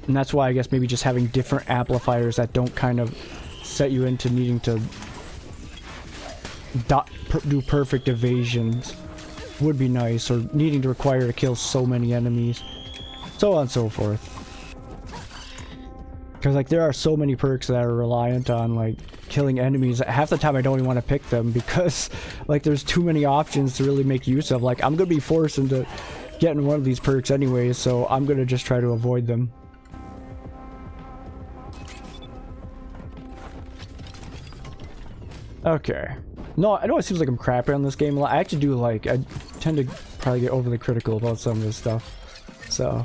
And that's why I guess maybe just having different amplifiers that don't kind of set you into needing to do perfect evasions would be nice, or needing to require to kill so many enemies, so on and so forth. Because like there are so many perks that are reliant on like killing enemies. Half the time I don't even want to pick them because like there's too many options to really make use of. Like I'm gonna be forced into getting one of these perks anyways, so I'm gonna just try to avoid them. Okay. No, I know it seems like I'm crapping on this game a lot. I actually do like, I tend to probably get overly critical about some of this stuff. So.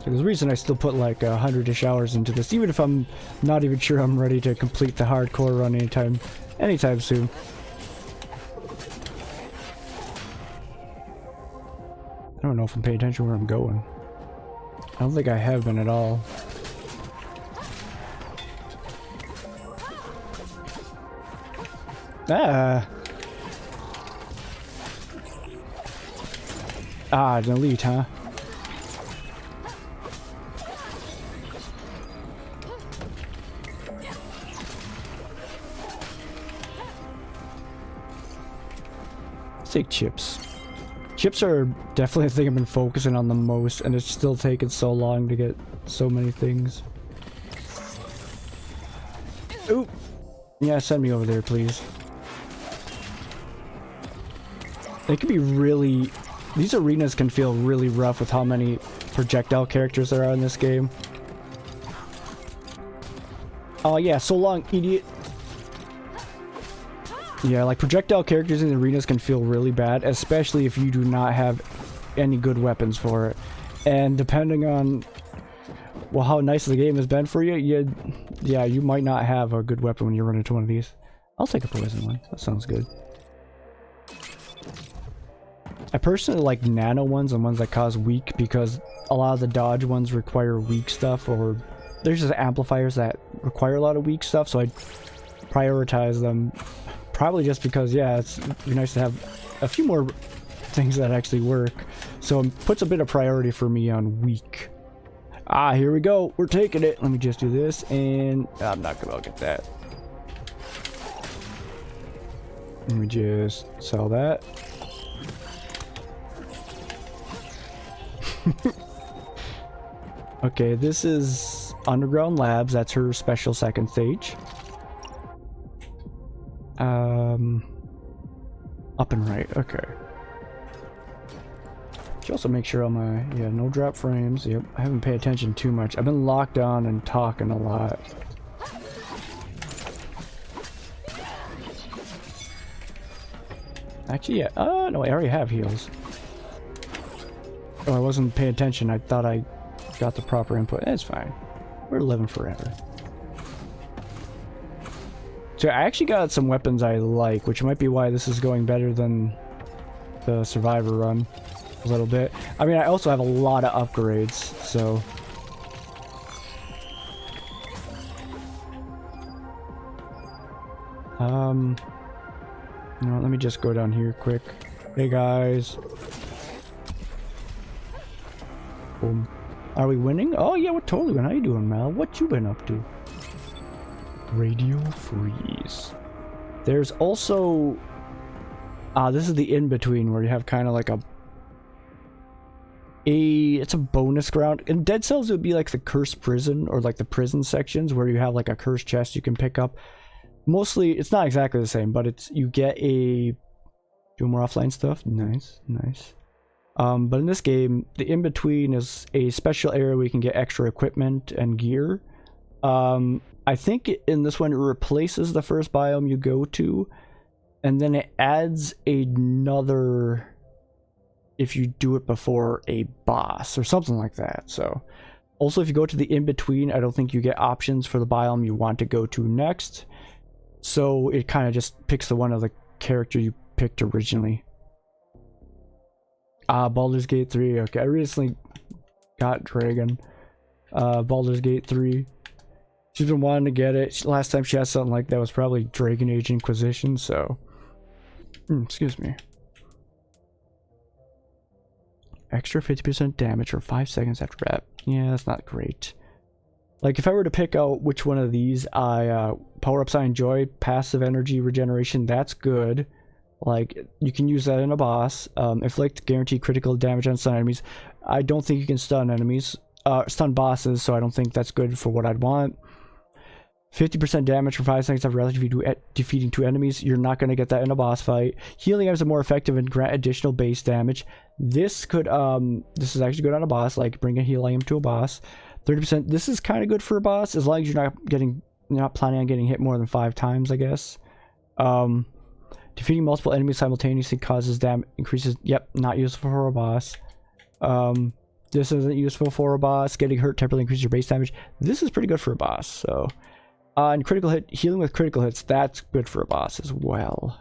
There's a reason I still put like 100-ish hours into this, even if I'm not even sure I'm ready to complete the hardcore run anytime soon. I don't know if I'm paying attention where I'm going. I don't think I have been at all. Ah! Ah, an elite, huh? Let's take chips. Chips are definitely a thing I've been focusing on the most, and it's still taken so long to get so many things. Oop! Yeah, send me over there, please. It can be really... These arenas can feel really rough with how many projectile characters there are in this game. Oh yeah, so long, idiot! Yeah, like projectile characters in the arenas can feel really bad, especially if you do not have any good weapons for it. And depending on, well, how nice the game has been for you, yeah, you might not have a good weapon when you run into one of these. I'll take a poison one. That sounds good. I personally like nano ones and ones that cause weak, because a lot of the dodge ones require weak stuff, or there's just amplifiers that require a lot of weak stuff, so I prioritize them. Probably just because, yeah, it'd be nice to have a few more things that actually work. So it puts a bit of priority for me on weak. Ah, here we go. We're taking it. Let me just do this, and I'm not gonna get that. Let me just sell that. Okay, this is Underground Labs. That's her special second stage. Up and right. Okay. Should also make sure on my no drop frames. Yep, I haven't paid attention too much. I've been locked on and talking a lot. Actually, yeah. No, I already have heals. Oh, I wasn't paying attention. I thought I got the proper input. That's fine. We're living forever. So I actually got some weapons I like, which might be why this is going better than the Survivor run. A little bit. I mean, I also have a lot of upgrades, so... You know what, let me just go down here quick. Hey guys. Boom. Are we winning? Oh yeah, we're totally winning. How you doing, Mal? What you been up to? Radio freeze. There's also... this is the in-between where you have kind of like it's a bonus ground. In Dead Cells it would be like the cursed prison, or like the prison sections where you have like a cursed chest you can pick up. Mostly it's not exactly the same, but it's you get a do more offline stuff. Nice. But in this game the in-between is a special area where you can get extra equipment and gear. I think in this one it replaces the first biome you go to, and then it adds another if you do it before a boss or something like that. So also if you go to the in-between, I don't think you get options for the biome you want to go to next. So it kind of just picks the one of the character you picked originally. Baldur's Gate 3. Okay, I recently got Dragon. Baldur's Gate 3. She's been wanting to get it. Last time she had something like that was probably Dragon Age Inquisition, so... excuse me. Extra 50% damage for 5 seconds after rep. Yeah, that's not great. Like, if I were to pick out which one of these power-ups I enjoy, passive energy regeneration, that's good. Like, you can use that in a boss. Inflict guaranteed critical damage on stun enemies. I don't think you can stun enemies. Stun bosses, so I don't think that's good for what I'd want. 50% damage for 5 seconds after relatively defeating 2 enemies. You're not going to get that in a boss fight. Healing items are more effective and grant additional base damage. This could, this is actually good on a boss, like bring a heal item to a boss. 30%, this is kind of good for a boss, as long as you're not planning on getting hit more than 5 times, I guess. Defeating multiple enemies simultaneously causes increases, yep, not useful for a boss. This isn't useful for a boss. Getting hurt temporarily increases your base damage. This is pretty good for a boss, so... and critical hit, healing with critical hits, that's good for a boss as well.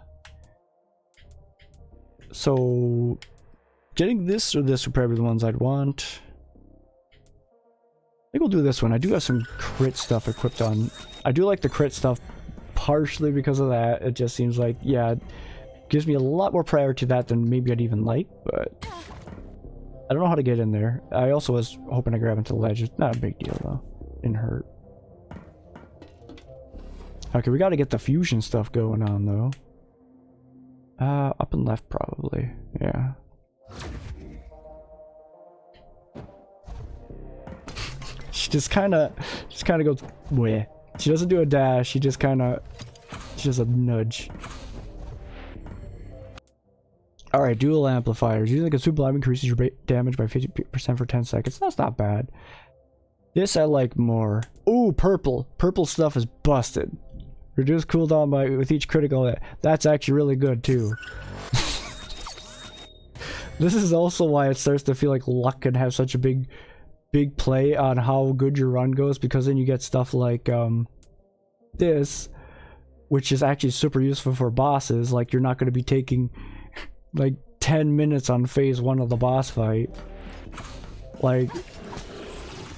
So, getting this or this would probably be the ones I'd want. I think we'll do this one. I do have some crit stuff equipped on. I do like the crit stuff partially because of that. It just seems like, yeah, it gives me a lot more priority to that than maybe I'd even like, but I don't know how to get in there. I also was hoping to grab into the ledge. It's not a big deal though. Didn't hurt. Okay, we gotta get the fusion stuff going on though. Up and left probably. Yeah. She just kinda goes weh. She doesn't do a dash, she does a nudge. Alright, dual amplifiers. Using a sublime increases your damage by 50% for 10 seconds. That's not bad. This I like more. Ooh, purple. Purple stuff is busted. Reduce cooldown with each critical hit. That's actually really good too. This is also why it starts to feel like luck can have such a big play on how good your run goes, because then you get stuff like this, which is actually super useful for bosses. Like, you're not going to be taking like 10 minutes on phase 1 of the boss fight. Like,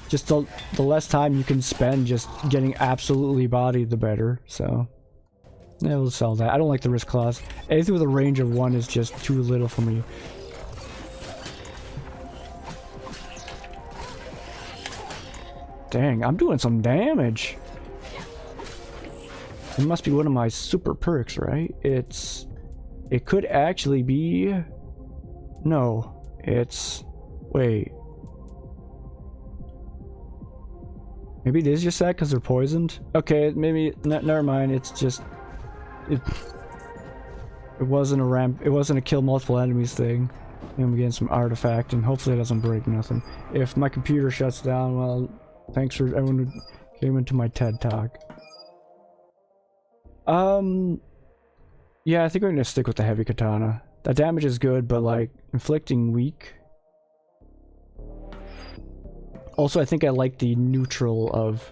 just the less time you can spend just getting absolutely bodied, the better. So yeah, we'll sell that. I don't like the risk clause. Anything with a range of 1 is just too little for me. Dang, I'm doing some damage. It must be one of my super perks, right? It could actually be... No, it's... Wait. Maybe it is just that because they're poisoned? Okay, maybe... never mind, it's just... It wasn't a ramp... It wasn't a kill multiple enemies thing. I'm getting some artifact, and hopefully it doesn't break nothing. If my computer shuts down, well, thanks for everyone who came into my TED Talk. Yeah, I think we're gonna stick with the heavy katana. That damage is good, but like, inflicting weak. Also, I think I like the neutral of...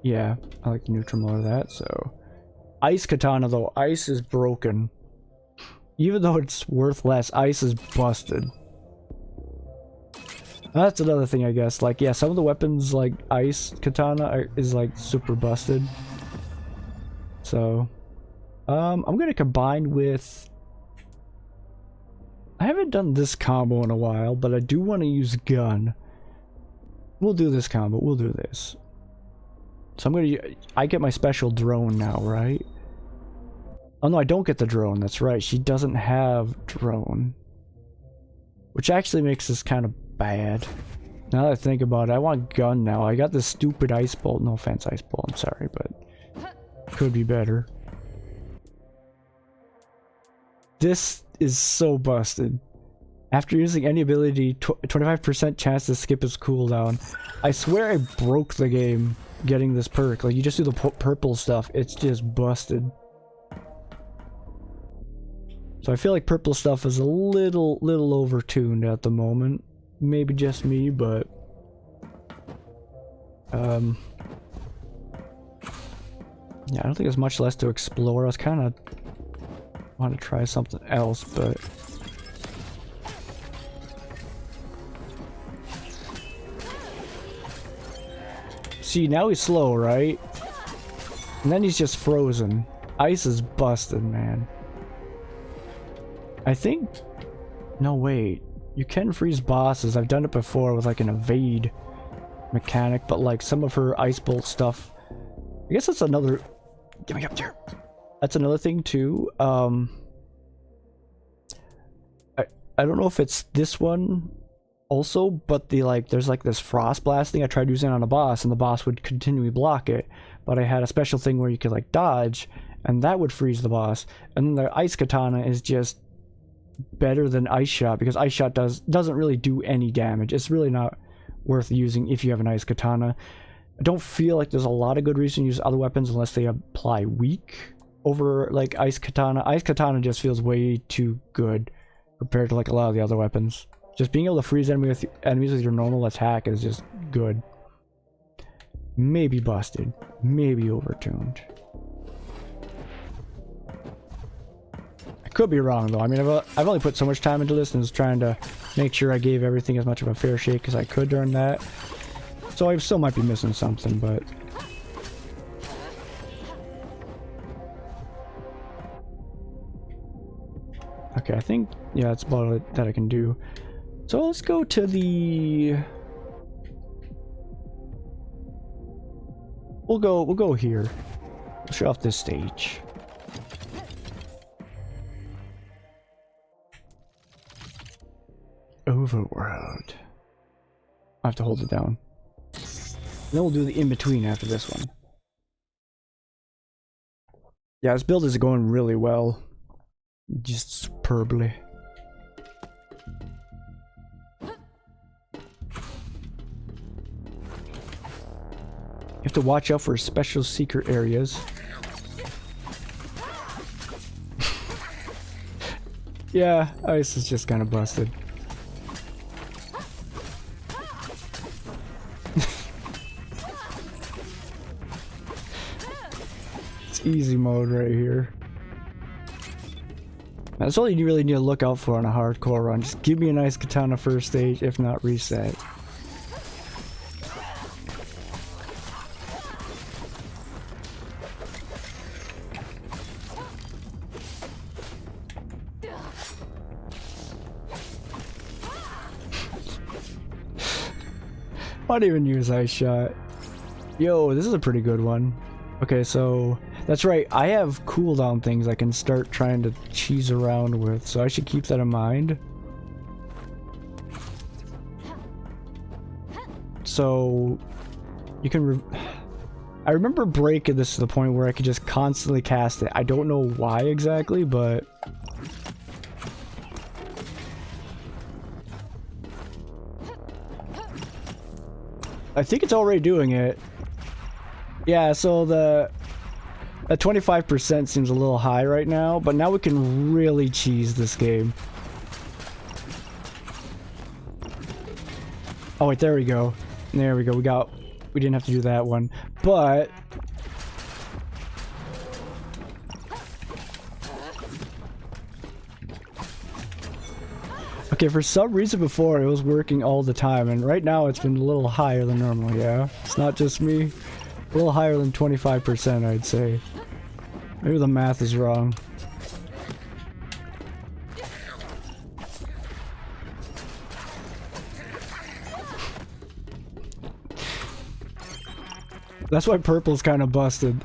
Yeah, I like the neutral more of that, so... Ice katana though, ice is broken. Even though it's worth less, ice is busted. That's another thing, I guess. Like, yeah, some of the weapons, like ice katana, is like super busted. So, I'm gonna combine with... I haven't done this combo in a while, but I do want to use gun. We'll do this combo. We'll do this. So I'm gonna... I get my special drone now, right? Oh no, I don't get the drone. That's right. She doesn't have drone. Which actually makes this kind of bad. Now that I think about it, I want gun now. I got this stupid ice bolt. No offense, ice bolt. I'm sorry, but... Could be better. This is so busted. After using any ability, 25% chance to skip its cooldown. I swear I broke the game getting this perk. Like, you just do the purple stuff. It's just busted. So I feel like purple stuff is a little overtuned at the moment. Maybe just me, but... Yeah, I don't think there's much less to explore. I was kind of... want to try something else, but... See, now he's slow, right? And then he's just frozen. Ice is busted, man. I think... No, wait. You can freeze bosses. I've done it before with like an evade mechanic, but like some of her ice bolt stuff... I guess that's another... Get me up there. That's another thing too. I don't know if it's this one also, but the like there's like this frost blasting I tried using on a boss and the boss would continually block it, but I had a special thing where you could like dodge and that would freeze the boss. And then the ice katana is just better than ice shot because ice shot doesn't really do any damage. It's really not worth using if you have an ice katana. I don't feel like there's a lot of good reason to use other weapons unless they apply weak over like ice katana. Ice katana just feels way too good compared to like a lot of the other weapons. Just being able to freeze enemies with your normal attack is just good. Maybe busted, maybe overtuned. I could be wrong though. I mean, I've only put so much time into this and was trying to make sure I gave everything as much of a fair shake as I could during that. So I still might be missing something, but... Okay, I think, yeah, that's about it that I can do. So let's go to the... We'll go here. We'll show off this stage. Overworld. I have to hold it down. Then we'll do the in-between after this one. Yeah, this build is going really well. Just superbly. You have to watch out for special secret areas. Yeah, ice is just kind of busted. It's easy mode right here. That's all you really need to look out for on a hardcore run. Just give me a nice katana first stage, if not reset. Why even use ice shot? Yo, this is a pretty good one. Okay, so that's right. I have cooldown things I can start trying to cheese around with, so I should keep that in mind. So you can. I remember breaking this to the point where I could just constantly cast it. I don't know why exactly, but. I think it's already doing it. Yeah, so the 25% seems a little high right now, but now we can really cheese this game. Oh wait, there we go. There we go. We didn't have to do that one. But okay, for some reason before it was working all the time, and right now it's been a little higher than normal, yeah? It's not just me. A little higher than 25%, I'd say. Maybe the math is wrong. That's why purple's kind of busted.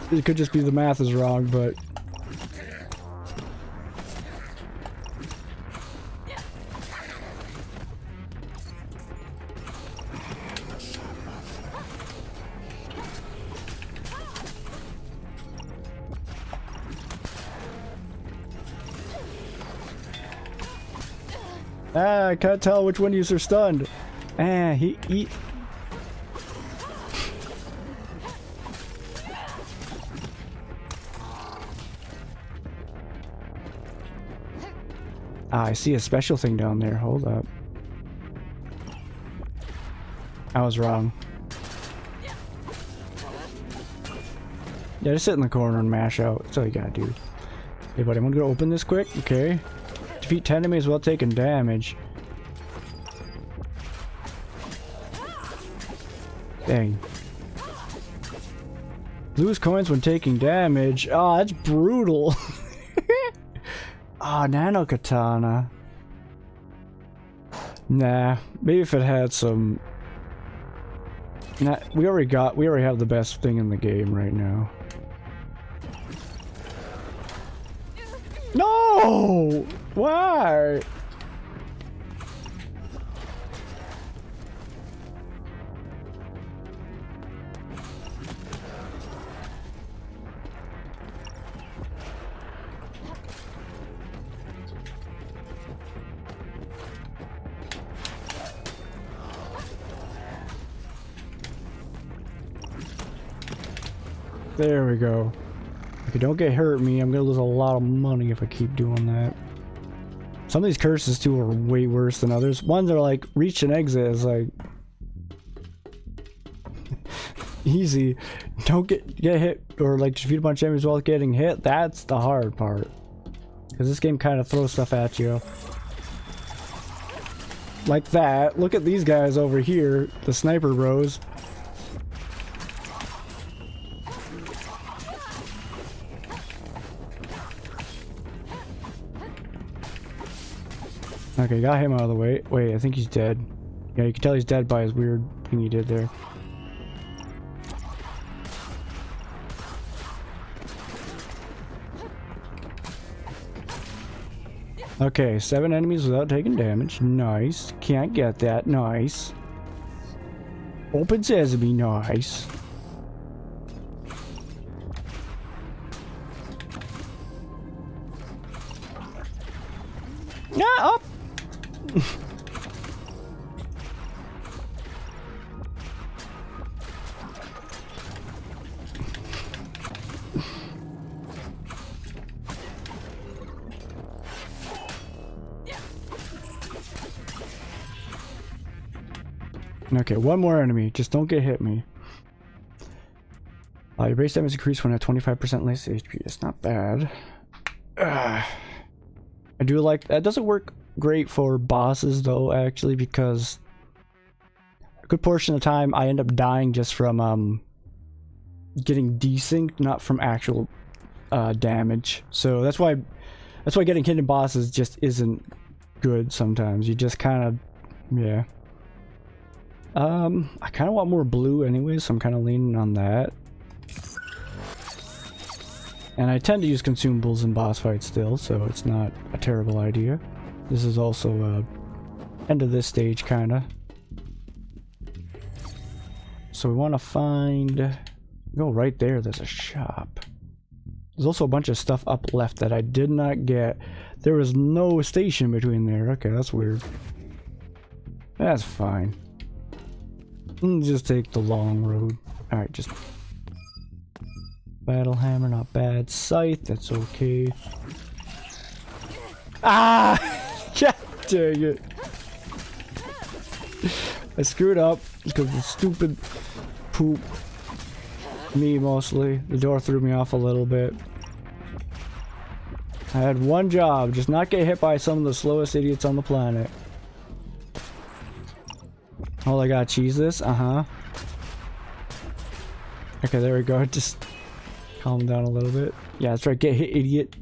It could just be the math is wrong, but... Ah, I can't tell which one of you are stunned. Ah, he... Ah, I see a special thing down there. Hold up. I was wrong. Yeah, just sit in the corner and mash out. That's all you gotta do. Hey, buddy, I'm gonna open this quick. Okay. Defeat 10 enemies while taking damage. Dang. Lose coins when taking damage. Oh, that's brutal. Ah, nano katana. Nah, maybe if it had some. Nah, we already have the best thing in the game right now. No! Why? There we go. If you don't get hurt me, I'm gonna lose a lot of money if I keep doing that. Some of these curses too are way worse than others. Ones are like reach and exit is like easy. Don't get hit or like defeat a bunch of enemies while getting hit. That's the hard part. Because this game kind of throws stuff at you. Like that. Look at these guys over here, the sniper bros. Okay, got him out of the way. Wait, I think he's dead. Yeah, you can tell he's dead by his weird thing he did there. Okay, 7 enemies without taking damage. Nice. Can't get that. Nice. Open sesame. Nice. Yeah, up. Okay, one more enemy. Just don't get hit me. Your base damage increased when at 25% less HP. It's not bad. I do like that. Doesn't work great for bosses though, actually, because a good portion of the time I end up dying just from getting desynced, not from actual damage. So that's why getting hit in bosses just isn't good sometimes. You just kind of, yeah. I kind of want more blue anyway, so I'm kind of leaning on that. And I tend to use consumables in boss fights still, so it's not a terrible idea. This is also end of this stage, kind of. So we want to find... Go right there, there's a shop. There's also a bunch of stuff up left that I did not get. There was no station between there. Okay, that's weird. That's fine. Just take the long road. Alright, just... Battle hammer, not bad. Scythe, that's okay. Ah! God dang it. I screwed up because of the stupid poop. Me mostly. The door threw me off a little bit. I had one job, just not get hit by some of the slowest idiots on the planet. Oh, I gotta cheese this? Uh-huh. Okay, there we go. Just calm down a little bit. Yeah, that's right. Get hit, idiot.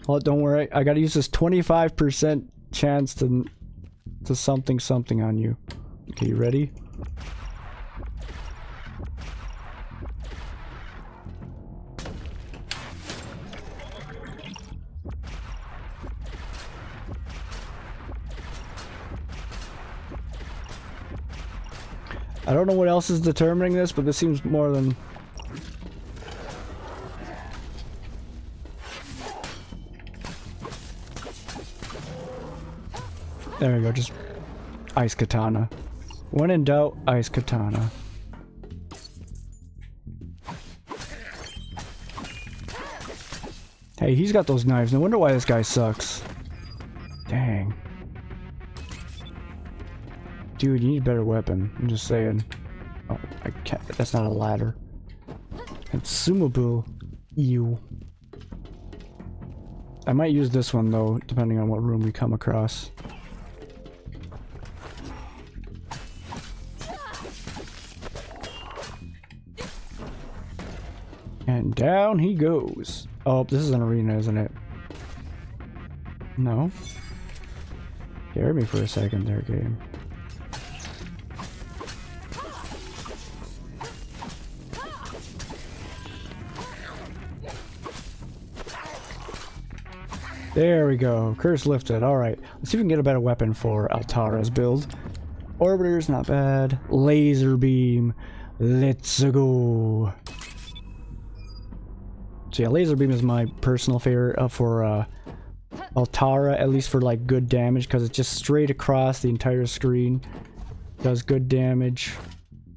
Oh, don't worry. I gotta use this 25% chance to something on you. Okay, you ready? I don't know what else is determining this, but this seems more than... There we go, just ice katana. When in doubt, ice katana. Hey, he's got those knives. No wonder why this guy sucks. Dang. Dude, you need a better weapon. I'm just saying. Oh, I can't. That's not a ladder. Consumable. Ew. I might use this one though, depending on what room we come across. And down he goes. Oh, this is an arena, isn't it? No. Scared me for a second there, game. There we go. Curse lifted. Alright. Let's see if we can get a better weapon for Altara's build. Orbiter's not bad. Laser beam. Let's go. So yeah, laser beam is my personal favorite for Altara, at least for like good damage, because it's just straight across the entire screen. Does good damage.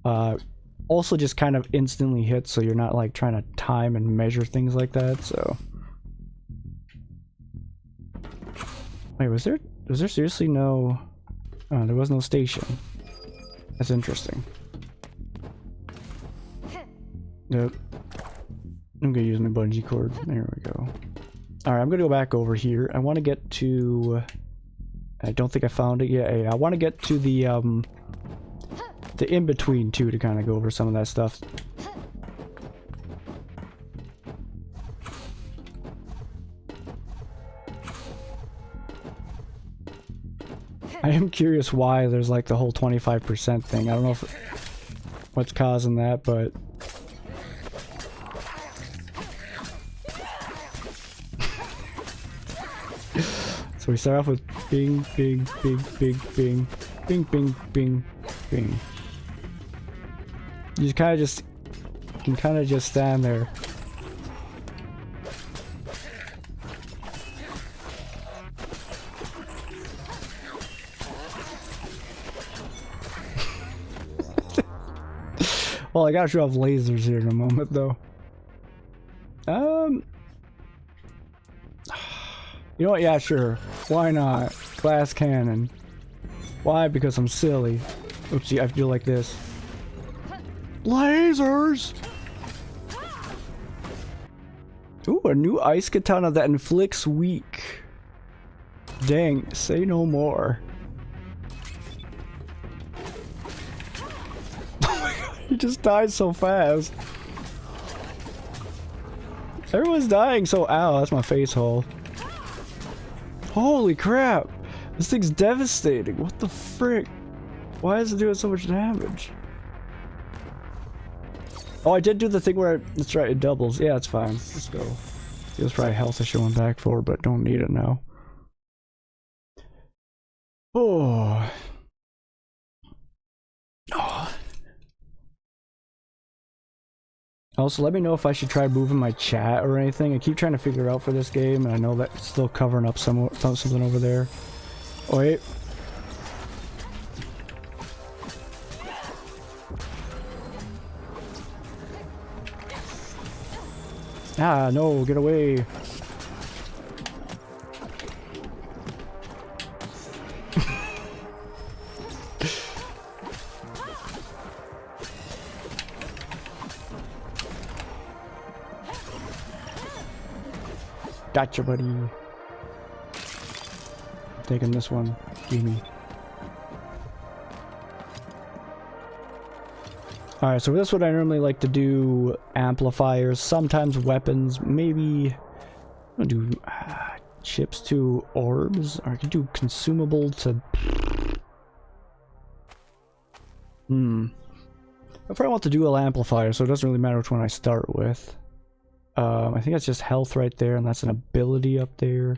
Also just kind of instantly hits, so you're not like trying to time and measure things like that, so... Wait, was there seriously no... Oh, there was no station. That's interesting. Nope. I'm gonna use my bungee cord. There we go. Alright, I'm gonna go back over here. I want to get to... I don't think I found it yet. I want to get to the in-between too, to kind of go over some of that stuff. I am curious why there's like the whole 25% thing. I don't know what's causing that, but... So we start off with bing, bing, bing, bing, bing, bing, bing, bing, bing. You kind of just... You can kind of just stand there. Well, I gotta show off lasers here in a moment, though. You know what? Yeah, sure. Why not? Glass cannon. Why? Because I'm silly. Oopsie, I have to do it like this. Lasers! Ooh, a new ice katana that inflicts weak. Dang, say no more. He just died so fast. Everyone's dying so... Ow, that's my face hole. Holy crap! This thing's devastating. What the frick? Why is it doing so much damage? Oh, I did do the thing where that's right, it doubles. Yeah, it's fine. Let's go. Feels probably health is showing back for, but don't need it now. Oh. Oh. Also, let me know if I should try moving my chat or anything. I keep trying to figure out for this game, and I know that it's still covering up something over there. Oh, wait. Ah, no, get away. Gotcha, buddy. Taking this one. Gimme. Alright, so this is what I normally like to do. Amplifiers, sometimes weapons, maybe I'll do chips to orbs, or I could do consumable to... I probably want to dual amplifier, so it doesn't really matter which one I start with. I think that's just health right there, and that's an ability up there.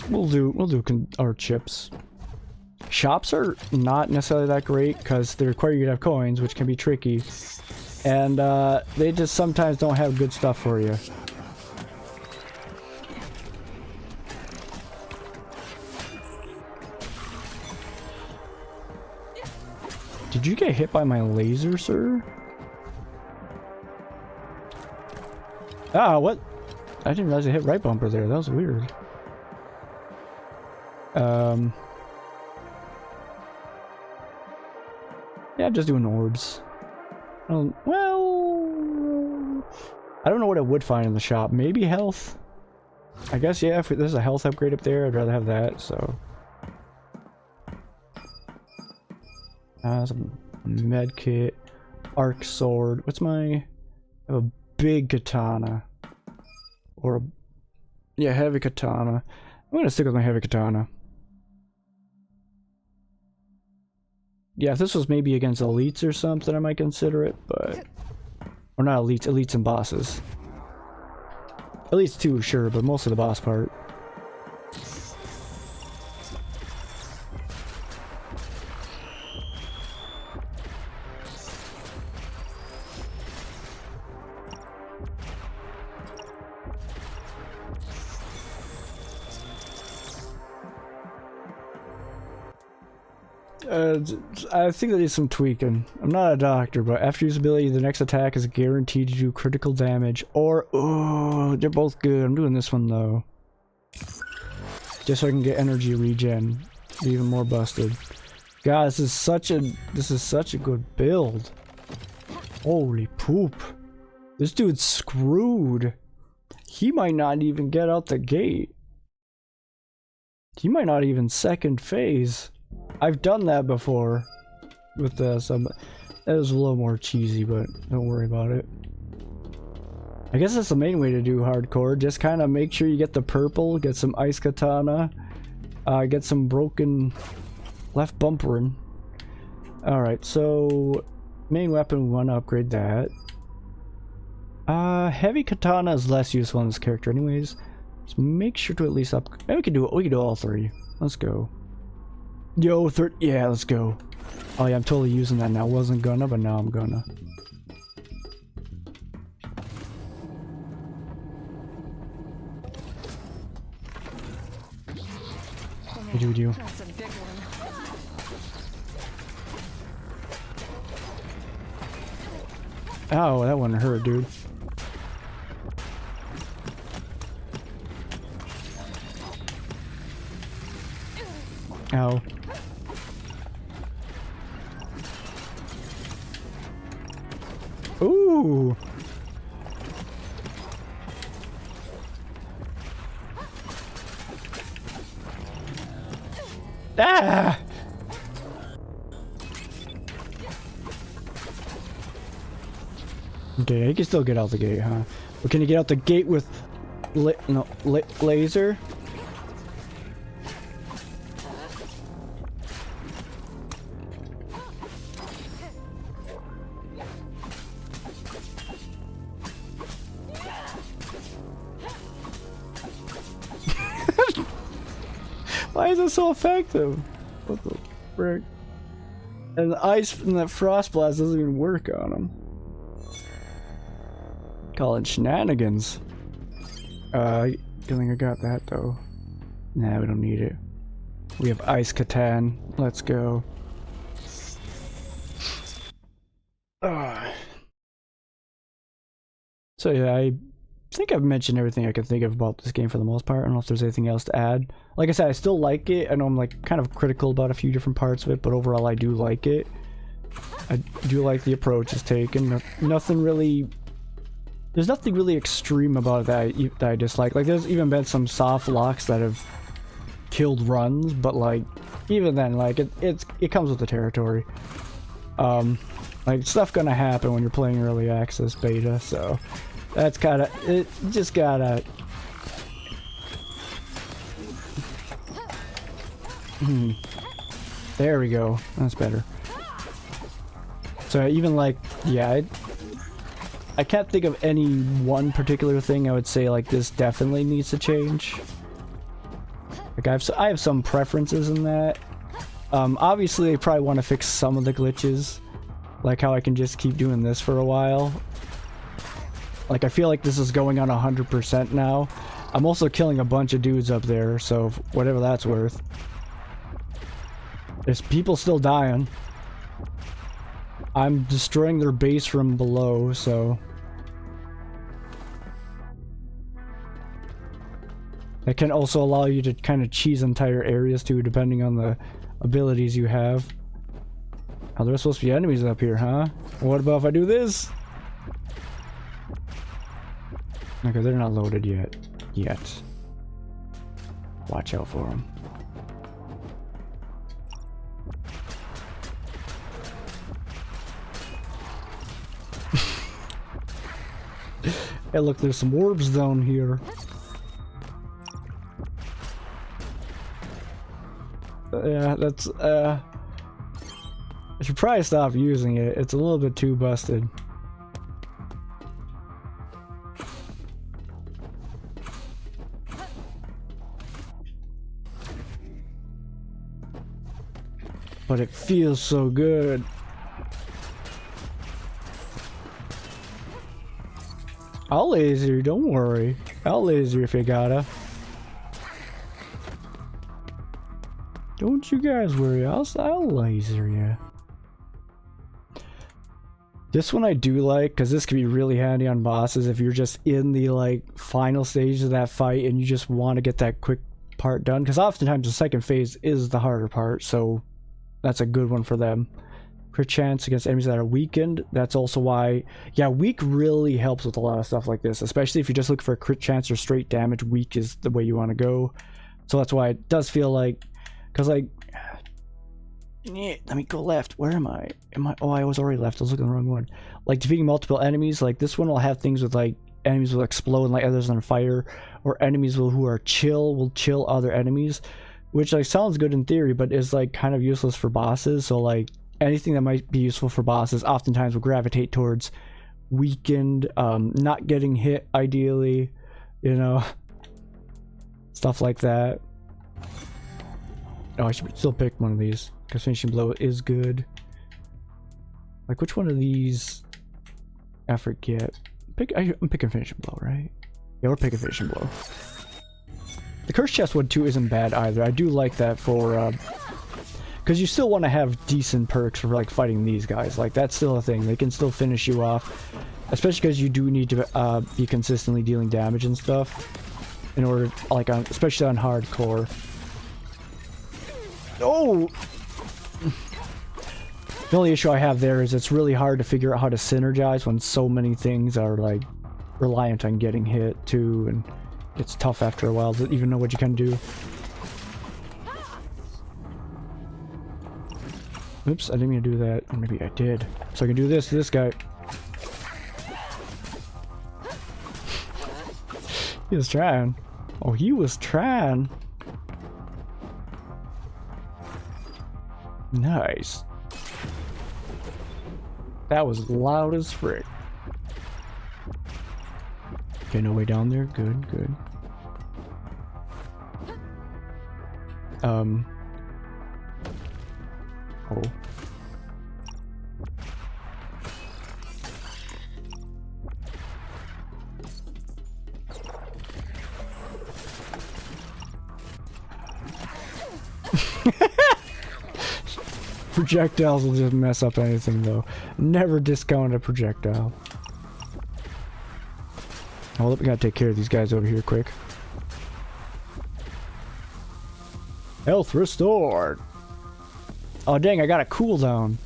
We'll do our chips. Shops are not necessarily that great because they require you to have coins, which can be tricky, and they just sometimes don't have good stuff for you. Did you get hit by my laser, sir? Ah, what? I didn't realize I hit right bumper there. That was weird. Yeah, I'm just doing orbs. Well, I don't know what I would find in the shop. Maybe health? I guess, yeah, if there's a health upgrade up there, I'd rather have that, so. Some med kit, arc sword. What's my... I have a big katana. Or a... yeah, heavy katana. I'm gonna stick with my heavy katana. Yeah, if this was maybe against elites or something, I might consider it, but... or not elites, elites and bosses. Elites too, sure, but most of the boss part. I think that needs some tweaking. I'm not a doctor, but after usability, the next attack is guaranteed to do critical damage. Or, oh, they're both good. I'm doing this one though, just so I can get energy regen, be even more busted. God, this is such a good build. Holy poop! This dude's screwed. He might not even get out the gate. He might not even second phase. I've done that before with this. That was a little more cheesy, but don't worry about it. I guess that's the main way to do hardcore. Just kind of make sure you get the purple, get some ice katana, get some broken left bumpering. Alright, so main weapon, we want to upgrade that. Heavy katana is less useful in this character anyways. Just make sure to at least we can do all three. Let's go. Yo, yeah, let's go. Oh yeah, I'm totally using that now. Wasn't gonna, but now I'm gonna. Hey, dude, you. That's a big one. Oh, that one hurt, dude. Ow. Ooh. Ah. Okay, he can still get out the gate, huh? But can you get out the gate with laser? Why is it so effective? What the frick? And the ice and that frost blast doesn't even work on him. Call it shenanigans. I think I got that though. Nah, we don't need it. We have Ice Catan. Let's go. So yeah, I think I've mentioned everything I can think of about this game for the most part. I don't know if there's anything else to add. Like I said, I still like it. I know I'm like kind of critical about a few different parts of it, but overall I do like it. I do like the approach it's taken. Nothing really... There's nothing really extreme about it that I dislike. Like there's even been some soft locks that have killed runs, but like even then, like it comes with the territory. Like stuff gonna happen when you're playing early access beta, so that's kinda it. Just gotta. There we go. That's better. So even like yeah. I can't think of any one particular thing I would say like this definitely needs to change. Like I have some preferences in that. Obviously I probably want to fix some of the glitches, like how I can just keep doing this for a while. Like I feel like this is going on 100% now. I'm also killing a bunch of dudes up there, so whatever that's worth. There's people still dying. I'm destroying their base from below, so... It can also allow you to kind of cheese entire areas too, depending on the abilities you have. Oh, there's supposed to be enemies up here, huh? What about if I do this? Okay, they're not loaded yet. Watch out for them. Hey, look, there's some orbs down here. Yeah, that's, I should probably stop using it. It's a little bit too busted. But it feels so good. I'll laser you, don't worry. I'll laser you if you gotta. Don't you guys worry, I'll laser you. This one I do like, because this can be really handy on bosses if you're just in the like final stage of that fight and you just want to get that quick part done. Because oftentimes the second phase is the harder part, so that's a good one for them. Crit chance against enemies that are weakened. That's also why, yeah, weak really helps with a lot of stuff like this, especially if you just look for a crit chance or straight damage. Weak is the way you want to go. So that's why it does feel like, because like, yeah, let me go left. Where am I? Oh, I was already left. I was looking at the wrong one. Like defeating multiple enemies. Like this one will have things with like enemies will explode and light others on fire, or enemies who are chill will chill other enemies, which like sounds good in theory, but is like kind of useless for bosses. So like anything that might be useful for bosses oftentimes will gravitate towards weakened, not getting hit ideally, you know, stuff like that. Oh, I should still pick one of these because finishing blow is good. Like which one of these I forget. I'm picking finishing blow, right? Yeah, we're picking finishing blow. The curse chest one too isn't bad either. I do like that for because you still want to have decent perks for like fighting these guys. Like that's still a thing. They can still finish you off, especially because you do need to be consistently dealing damage and stuff in order, like especially on hardcore. Oh! The only issue I have there is it's really hard to figure out how to synergize when so many things are like reliant on getting hit too, and it's tough after a while to even know what you can do. Oops, I didn't mean to do that. Or maybe I did. So I can do this to this guy. He was trying. Oh, he was trying. Nice. That was loud as frick. Okay, no way down there. Good, good. Oh. Projectiles will just mess up anything though. Never discount a projectile. Hold up, we gotta take care of these guys over here quick. Health restored. Oh dang, I got a cooldown.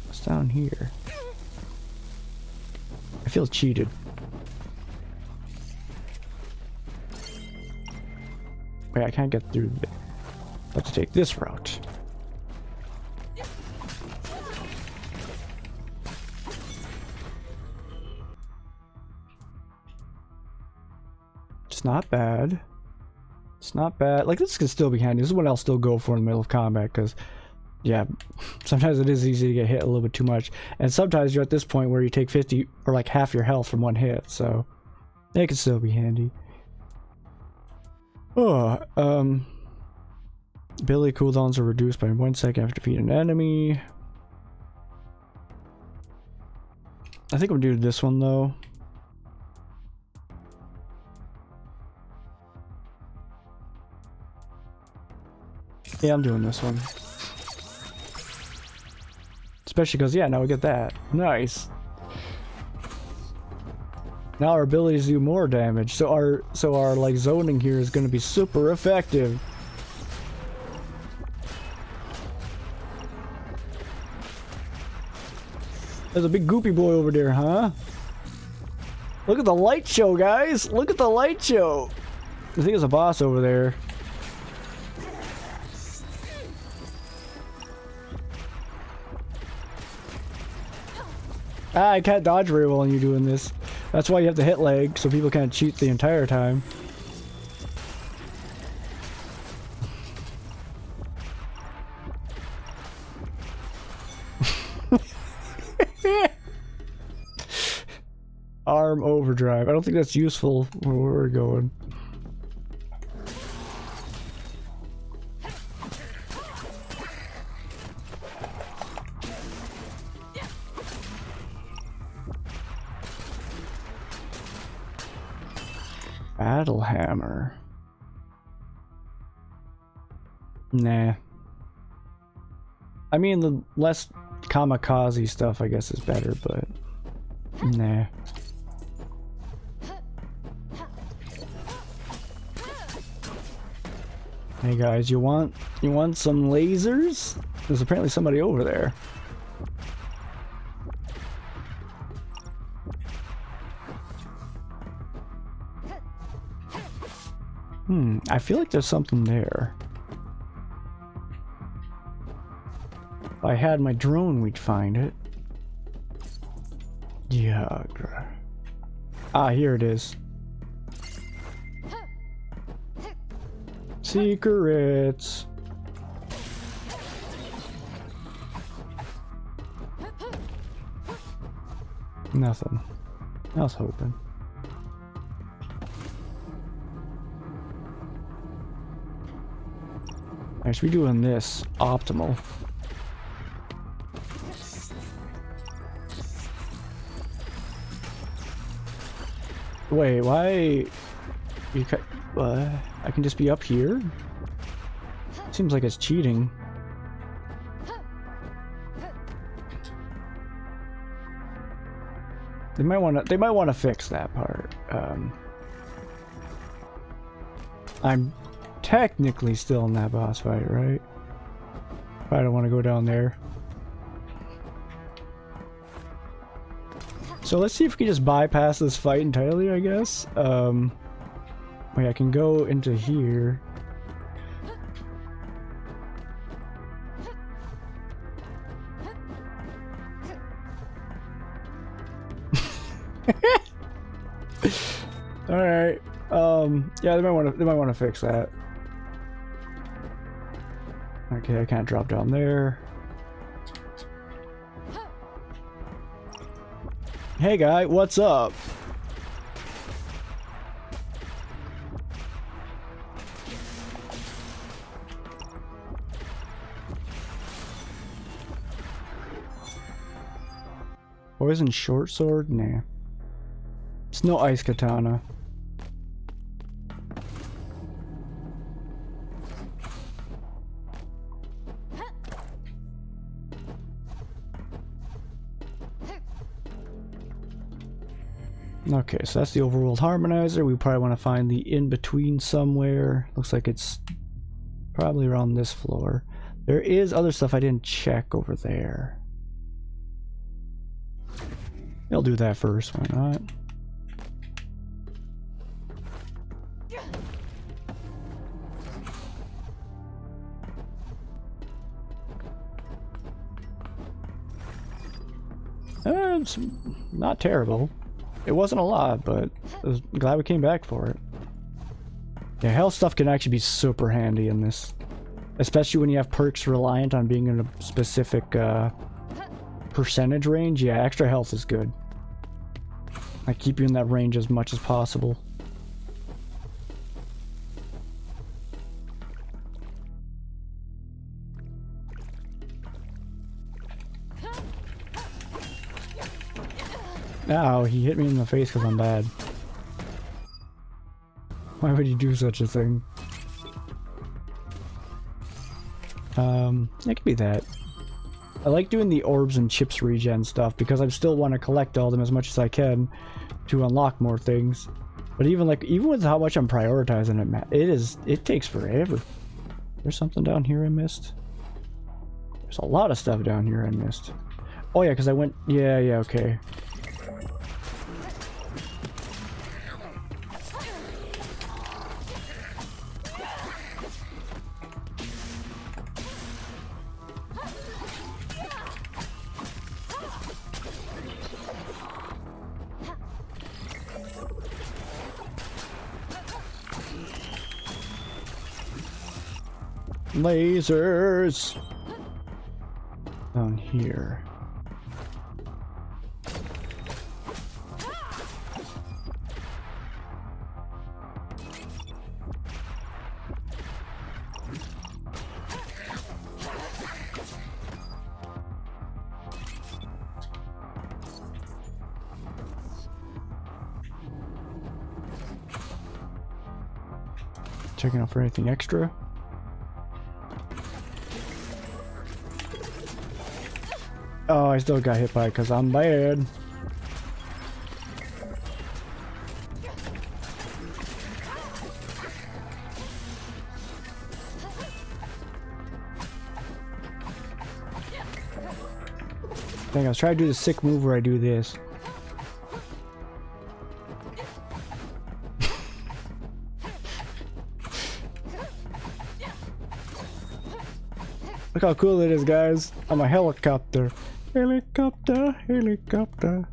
What's down here? I feel cheated. Wait, I can't get through there. I have to take this route. It's not bad. It's not bad. Like, this could still be handy. This is what I'll still go for in the middle of combat, because, yeah, sometimes it is easy to get hit a little bit too much. And sometimes you're at this point where you take 50 or like half your health from one hit, so it can still be handy. Oh, ability cooldowns are reduced by 1 second after defeating an enemy. I think I'm doing this one though. Yeah, I'm doing this one. Especially because, yeah, now we get that. Nice. Now our abilities do more damage, so our like zoning here is going to be super effective. There's a big goopy boy over there, huh? Look at the light show, guys! Look at the light show! I think there's a boss over there. Ah, I can't dodge very well when you're doing this. That's why you have to hit leg, so people can't cheat the entire time. Arm overdrive. I don't think that's useful where we're going. Battle hammer. Nah. I mean, the less kamikaze stuff, I guess, is better, but nah. Hey guys, you want some lasers? There's apparently somebody over there. I feel like there's something there. If I had my drone, we'd find it. Yeah. Ah, here it is. Secrets. Nothing. I was hoping. I should be doing this optimal. Wait, why? You I can just be up here? Seems like it's cheating. They might want to fix that part. I'm technically still in that boss fight, right? I don't want to go down there. So let's see if we can just bypass this fight entirely, I guess. Wait, I can go into here. All right. Yeah, they might want to fix that. Okay, I can't drop down there. Hey guy, what's up? Poison short sword? Nah. It's no ice katana. Okay, so that's the overworld harmonizer. We probably want to find the in-between somewhere. Looks like it's probably around this floor. There is other stuff I didn't check over there. I'll do that first, why not? It's not terrible. It wasn't a lot, but I was glad we came back for it. Yeah, health stuff can actually be super handy in this. Especially when you have perks reliant on being in a specific percentage range. Yeah, extra health is good. I keep you in that range as much as possible. Ow, he hit me in the face because I'm bad. Why would he do such a thing? It could be that. I like doing the orbs and chips regen stuff because I still want to collect all of them as much as I can to unlock more things. But even with how much I'm prioritizing it, it takes forever. There's something down here I missed. There's a lot of stuff down here I missed. Oh yeah, because I went, yeah, okay. Lasers down here. Checking out for anything extra. Oh, I still got hit by it because I'm bad. Dang, I was trying to do the sick move where I do this. Look how cool it is, guys. I'm a helicopter. Helicopter, helicopter.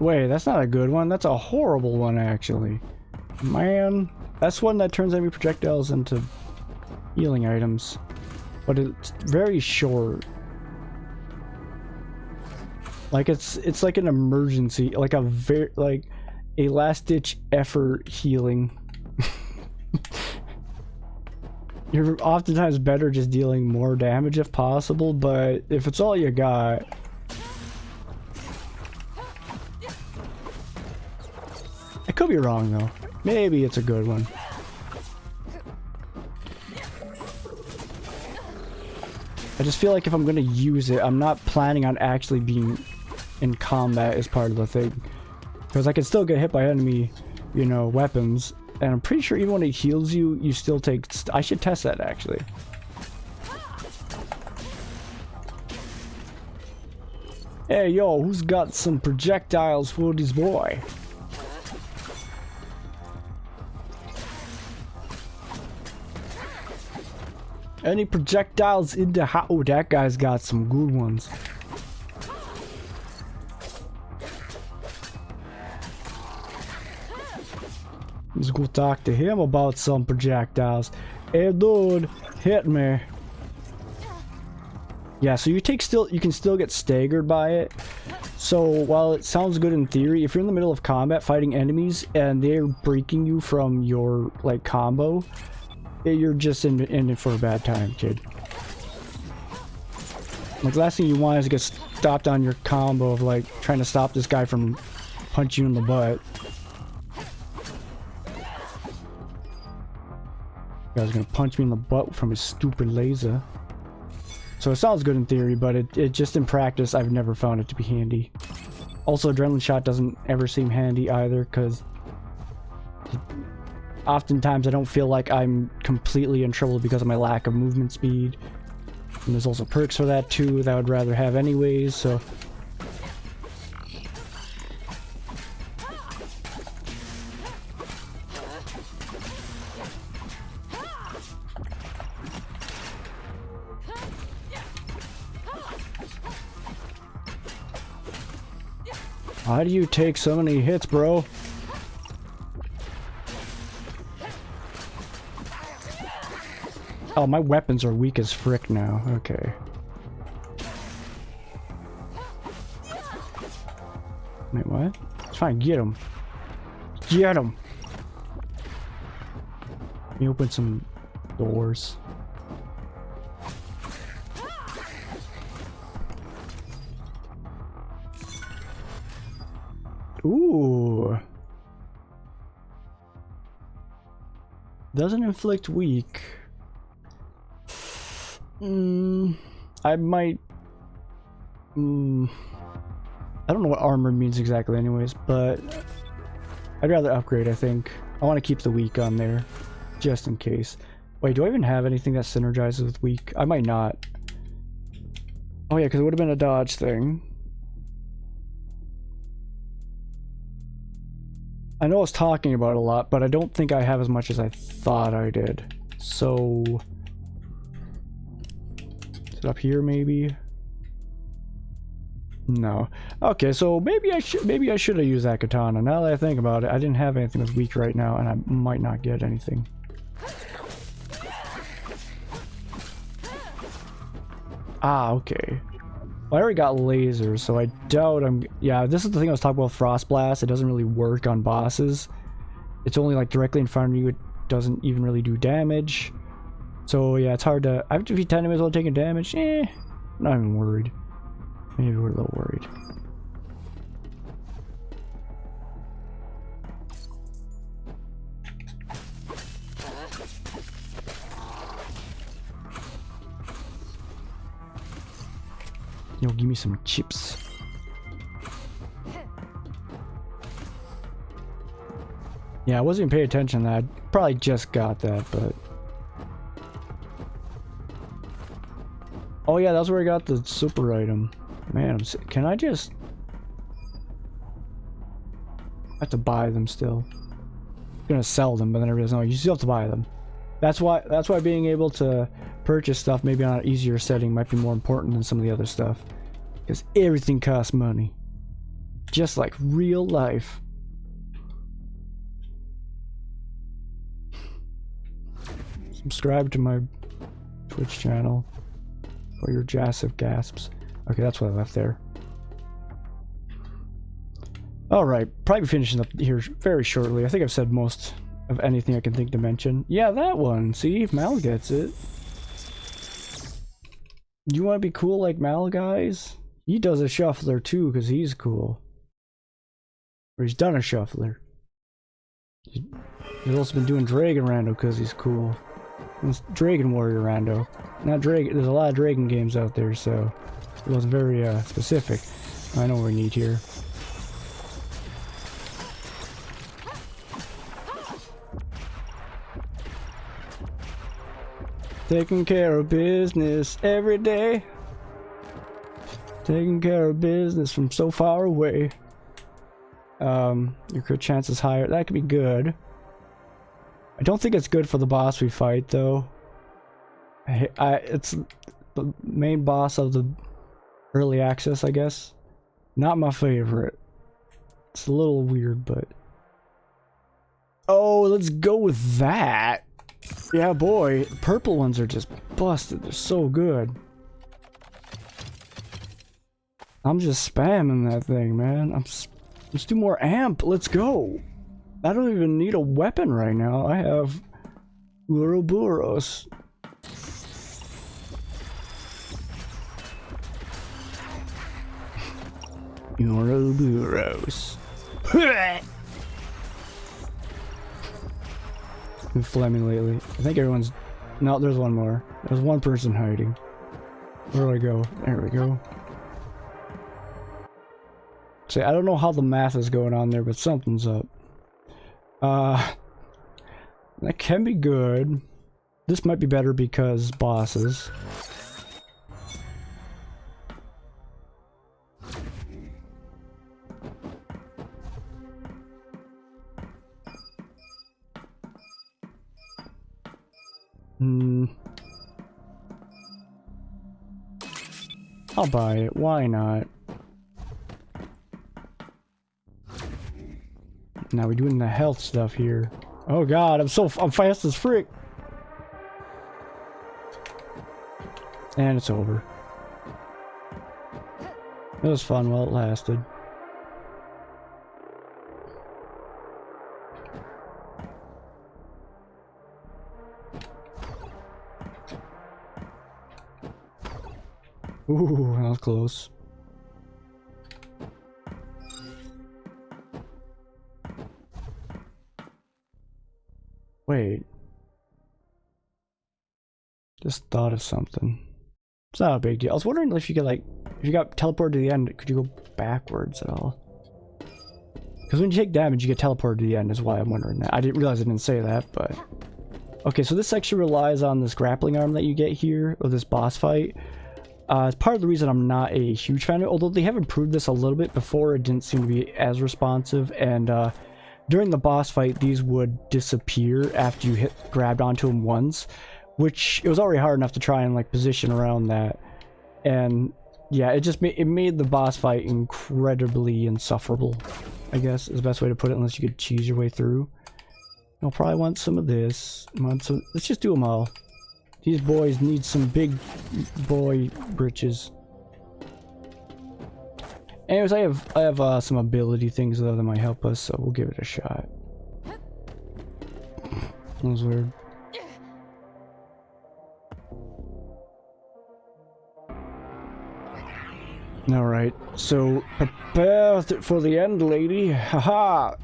Wait, that's not a good one. That's a horrible one, actually. Man, that's one that turns enemy projectiles into healing items. But it's very short. Like it's like an emergency, like a last-ditch effort healing. You're oftentimes better just dealing more damage if possible, but if it's all you got, I could be wrong though. Maybe it's a good one. I just feel like if I'm gonna use it, I'm not planning on actually being in combat as part of the thing. Because I can still get hit by enemy, you know, weapons. And I'm pretty sure even when it heals you, you still take... I should test that actually. Hey yo, who's got some projectiles for this boy? Any projectiles in the house? Oh, that guy's got some good ones. go talk to him about some projectiles. Hey dude, hit me. Yeah, so you can still get staggered by it. So while it sounds good in theory, if you're in the middle of combat fighting enemies and they're breaking you from your like combo, you're just in it for a bad time, kid. Like, the last thing you want is to get stopped on your combo of like trying to stop this guy from punching you in the butt. Guy's gonna punch me in the butt from his stupid laser. So it sounds good in theory, but it just in practice, I've never found it to be handy. Also, adrenaline shot doesn't ever seem handy either, because oftentimes I don't feel like I'm completely in trouble because of my lack of movement speed. And there's also perks for that too that I would rather have anyways, so... Why do you take so many hits, bro? Oh, my weapons are weak as frick now. Okay. Wait, what? Let's try and get him. Get him! Let me open some doors. Ooh. Doesn't inflict weak. I might... I don't know what armor means exactly anyways, but I'd rather upgrade, I think. I want to keep the weak on there, just in case. Wait, do I even have anything that synergizes with weak? I might not. Oh yeah, because it would have been a dodge thing. I know I was talking about it a lot, but I don't think I have as much as I thought I did. So... is it up here, maybe? No. Okay, so maybe I should have used that katana. Now that I think about it, I didn't have anything that's weak right now, and I might not get anything. Ah, okay. Well, I already got lasers, so I doubt I'm... Yeah, this is the thing I was talking about, Frost Blast. It doesn't really work on bosses. It's only like directly in front of you. It doesn't even really do damage. So yeah, it's hard to... I have to be 10 enemies while taking damage. I'm not even worried. Maybe we're a little worried. Yo, give me some chips. Yeah, I wasn't even paying attention to that. I probably just got that, but... Oh yeah, that's where I got the super item. Man, can I just... I have to buy them still. I'm gonna sell them, but then I realized, no, you still have to buy them. That's why being able to purchase stuff maybe on an easier setting might be more important than some of the other stuff. Because everything costs money. Just like real life. Subscribe to my Twitch channel for your massive gasps. Okay, that's what I left there. Alright, probably finishing up here very shortly. I think I've said most of anything I can think to mention. Yeah, that one. See if Mal gets it. You want to be cool like Mal, guys? He does a shuffler too because he's cool. Or he's done a shuffler. He's also been doing Dragon Rando because he's cool. It's Dragon Warrior Rando. Not Dragon. There's a lot of Dragon games out there, so it wasn't very specific. I know what we need here. Taking care of business every day. Taking care of business from so far away. Your crit chance is higher. That could be good. I don't think it's good for the boss we fight, though. It's the main boss of the early access, I guess. Not my favorite. It's a little weird, but... Oh, let's go with that. Yeah, boy. Purple ones are just busted. They're so good. I'm just spamming that thing, man. Let's do more amp. Let's go. I don't even need a weapon right now. I have Ouroboros. Ouroboros. Been flaming lately. I think everyone's... No, there's one more. There's one person hiding. Where do I go? There we go. See, I don't know how the math is going on there, but something's up. That can be good. This might be better because bosses. I'll buy it. Why not? Now we're doing the health stuff here. Oh god, I'm fast as frick. And it's over. It was fun while it lasted. Ooh, that was close. Wait. Just thought of something. It's not a big deal. I was wondering if you could, like, if you got teleported to the end, could you go backwards at all? Because when you take damage, you get teleported to the end, is why I'm wondering that. I didn't realize I didn't say that, but... Okay, so this section relies on this grappling arm that you get here, or this boss fight. It's part of the reason I'm not a huge fan of it, although they have improved this a little bit. Before, it didn't seem to be as responsive, and during the boss fight, these would disappear after you grabbed onto them once, which it was already hard enough to try and like position around that. And yeah, it made the boss fight incredibly insufferable, I guess is the best way to put it, unless you could cheese your way through. I'll probably want some of this. Let's just do them all. These boys need some big boy britches. Anyways, I have some ability things though that might help us, so we'll give it a shot. That was weird. Alright, so prepare for the end, lady. Haha!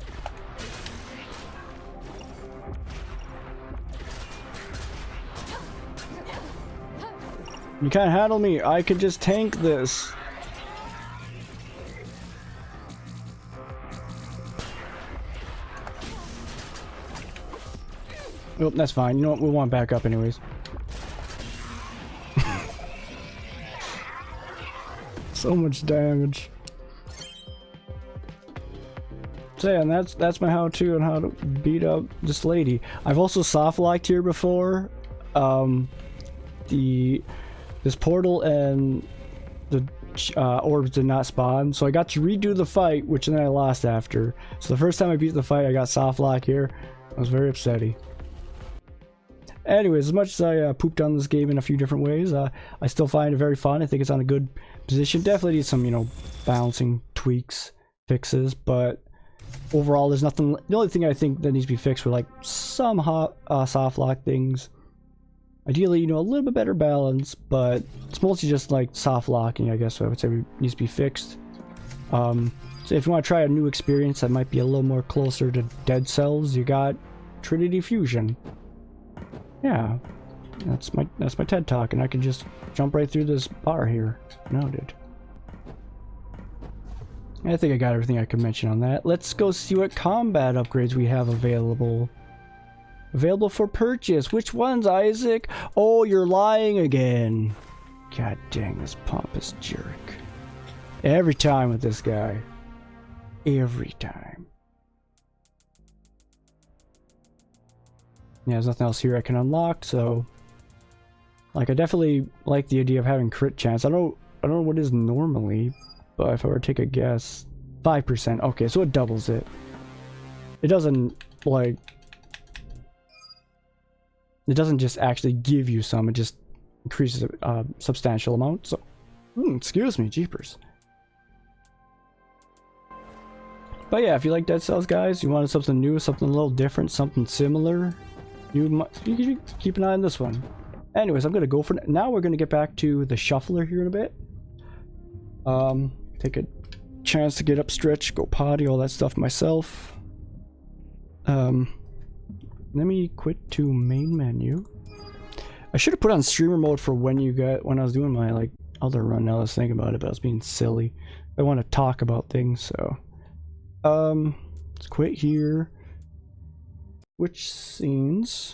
You can't handle me. I could just tank this. Nope, that's fine. You know what? We'll want back up anyways. So much damage. So yeah, and that's my how-to on how to beat up this lady. I've also soft locked here before. This portal and the orbs did not spawn, so I got to redo the fight, which then I lost after. So the first time I beat the fight, I got soft lock here. I was very upsetty. Anyways, as much as I pooped on this game in a few different ways, I still find it very fun. I think it's on a good position. Definitely needs some, you know, balancing tweaks, fixes, but overall, there's nothing. The only thing I think that needs to be fixed were like some soft lock things. Ideally, you know, a little bit better balance, but it's mostly just like soft locking, I guess I would say needs to be fixed. So if you want to try a new experience that might be a little more closer to Dead Cells, you got Trinity Fusion. Yeah, that's my TED Talk, and I can just jump right through this bar here. Noted. I think I got everything I could mention on that. Let's go see what combat upgrades we have available. Available for purchase. Which ones, Isaac? Oh, you're lying again. God dang, this pompous jerk. Every time with this guy. Every time. Yeah, there's nothing else here I can unlock, so... Like, I definitely like the idea of having crit chance. I don't know what it is normally, but if I were to take a guess... 5%. Okay, so it doubles it. It doesn't... like, it doesn't just actually give you some, it just increases a substantial amount. So, excuse me, jeepers. But yeah, if you like Dead Cells, guys, you wanted something new, something a little different, something similar, you should keep an eye on this one. Anyways, I'm gonna go for now. We're gonna get back to the shuffler here in a bit. Take a chance to get up, stretch, go potty, all that stuff myself. Let me quit to main menu. I should have put on streamer mode for when I was doing my like other run. Now I was thinking about it, but I was being silly. I want to talk about things, so let's quit here. Which scenes?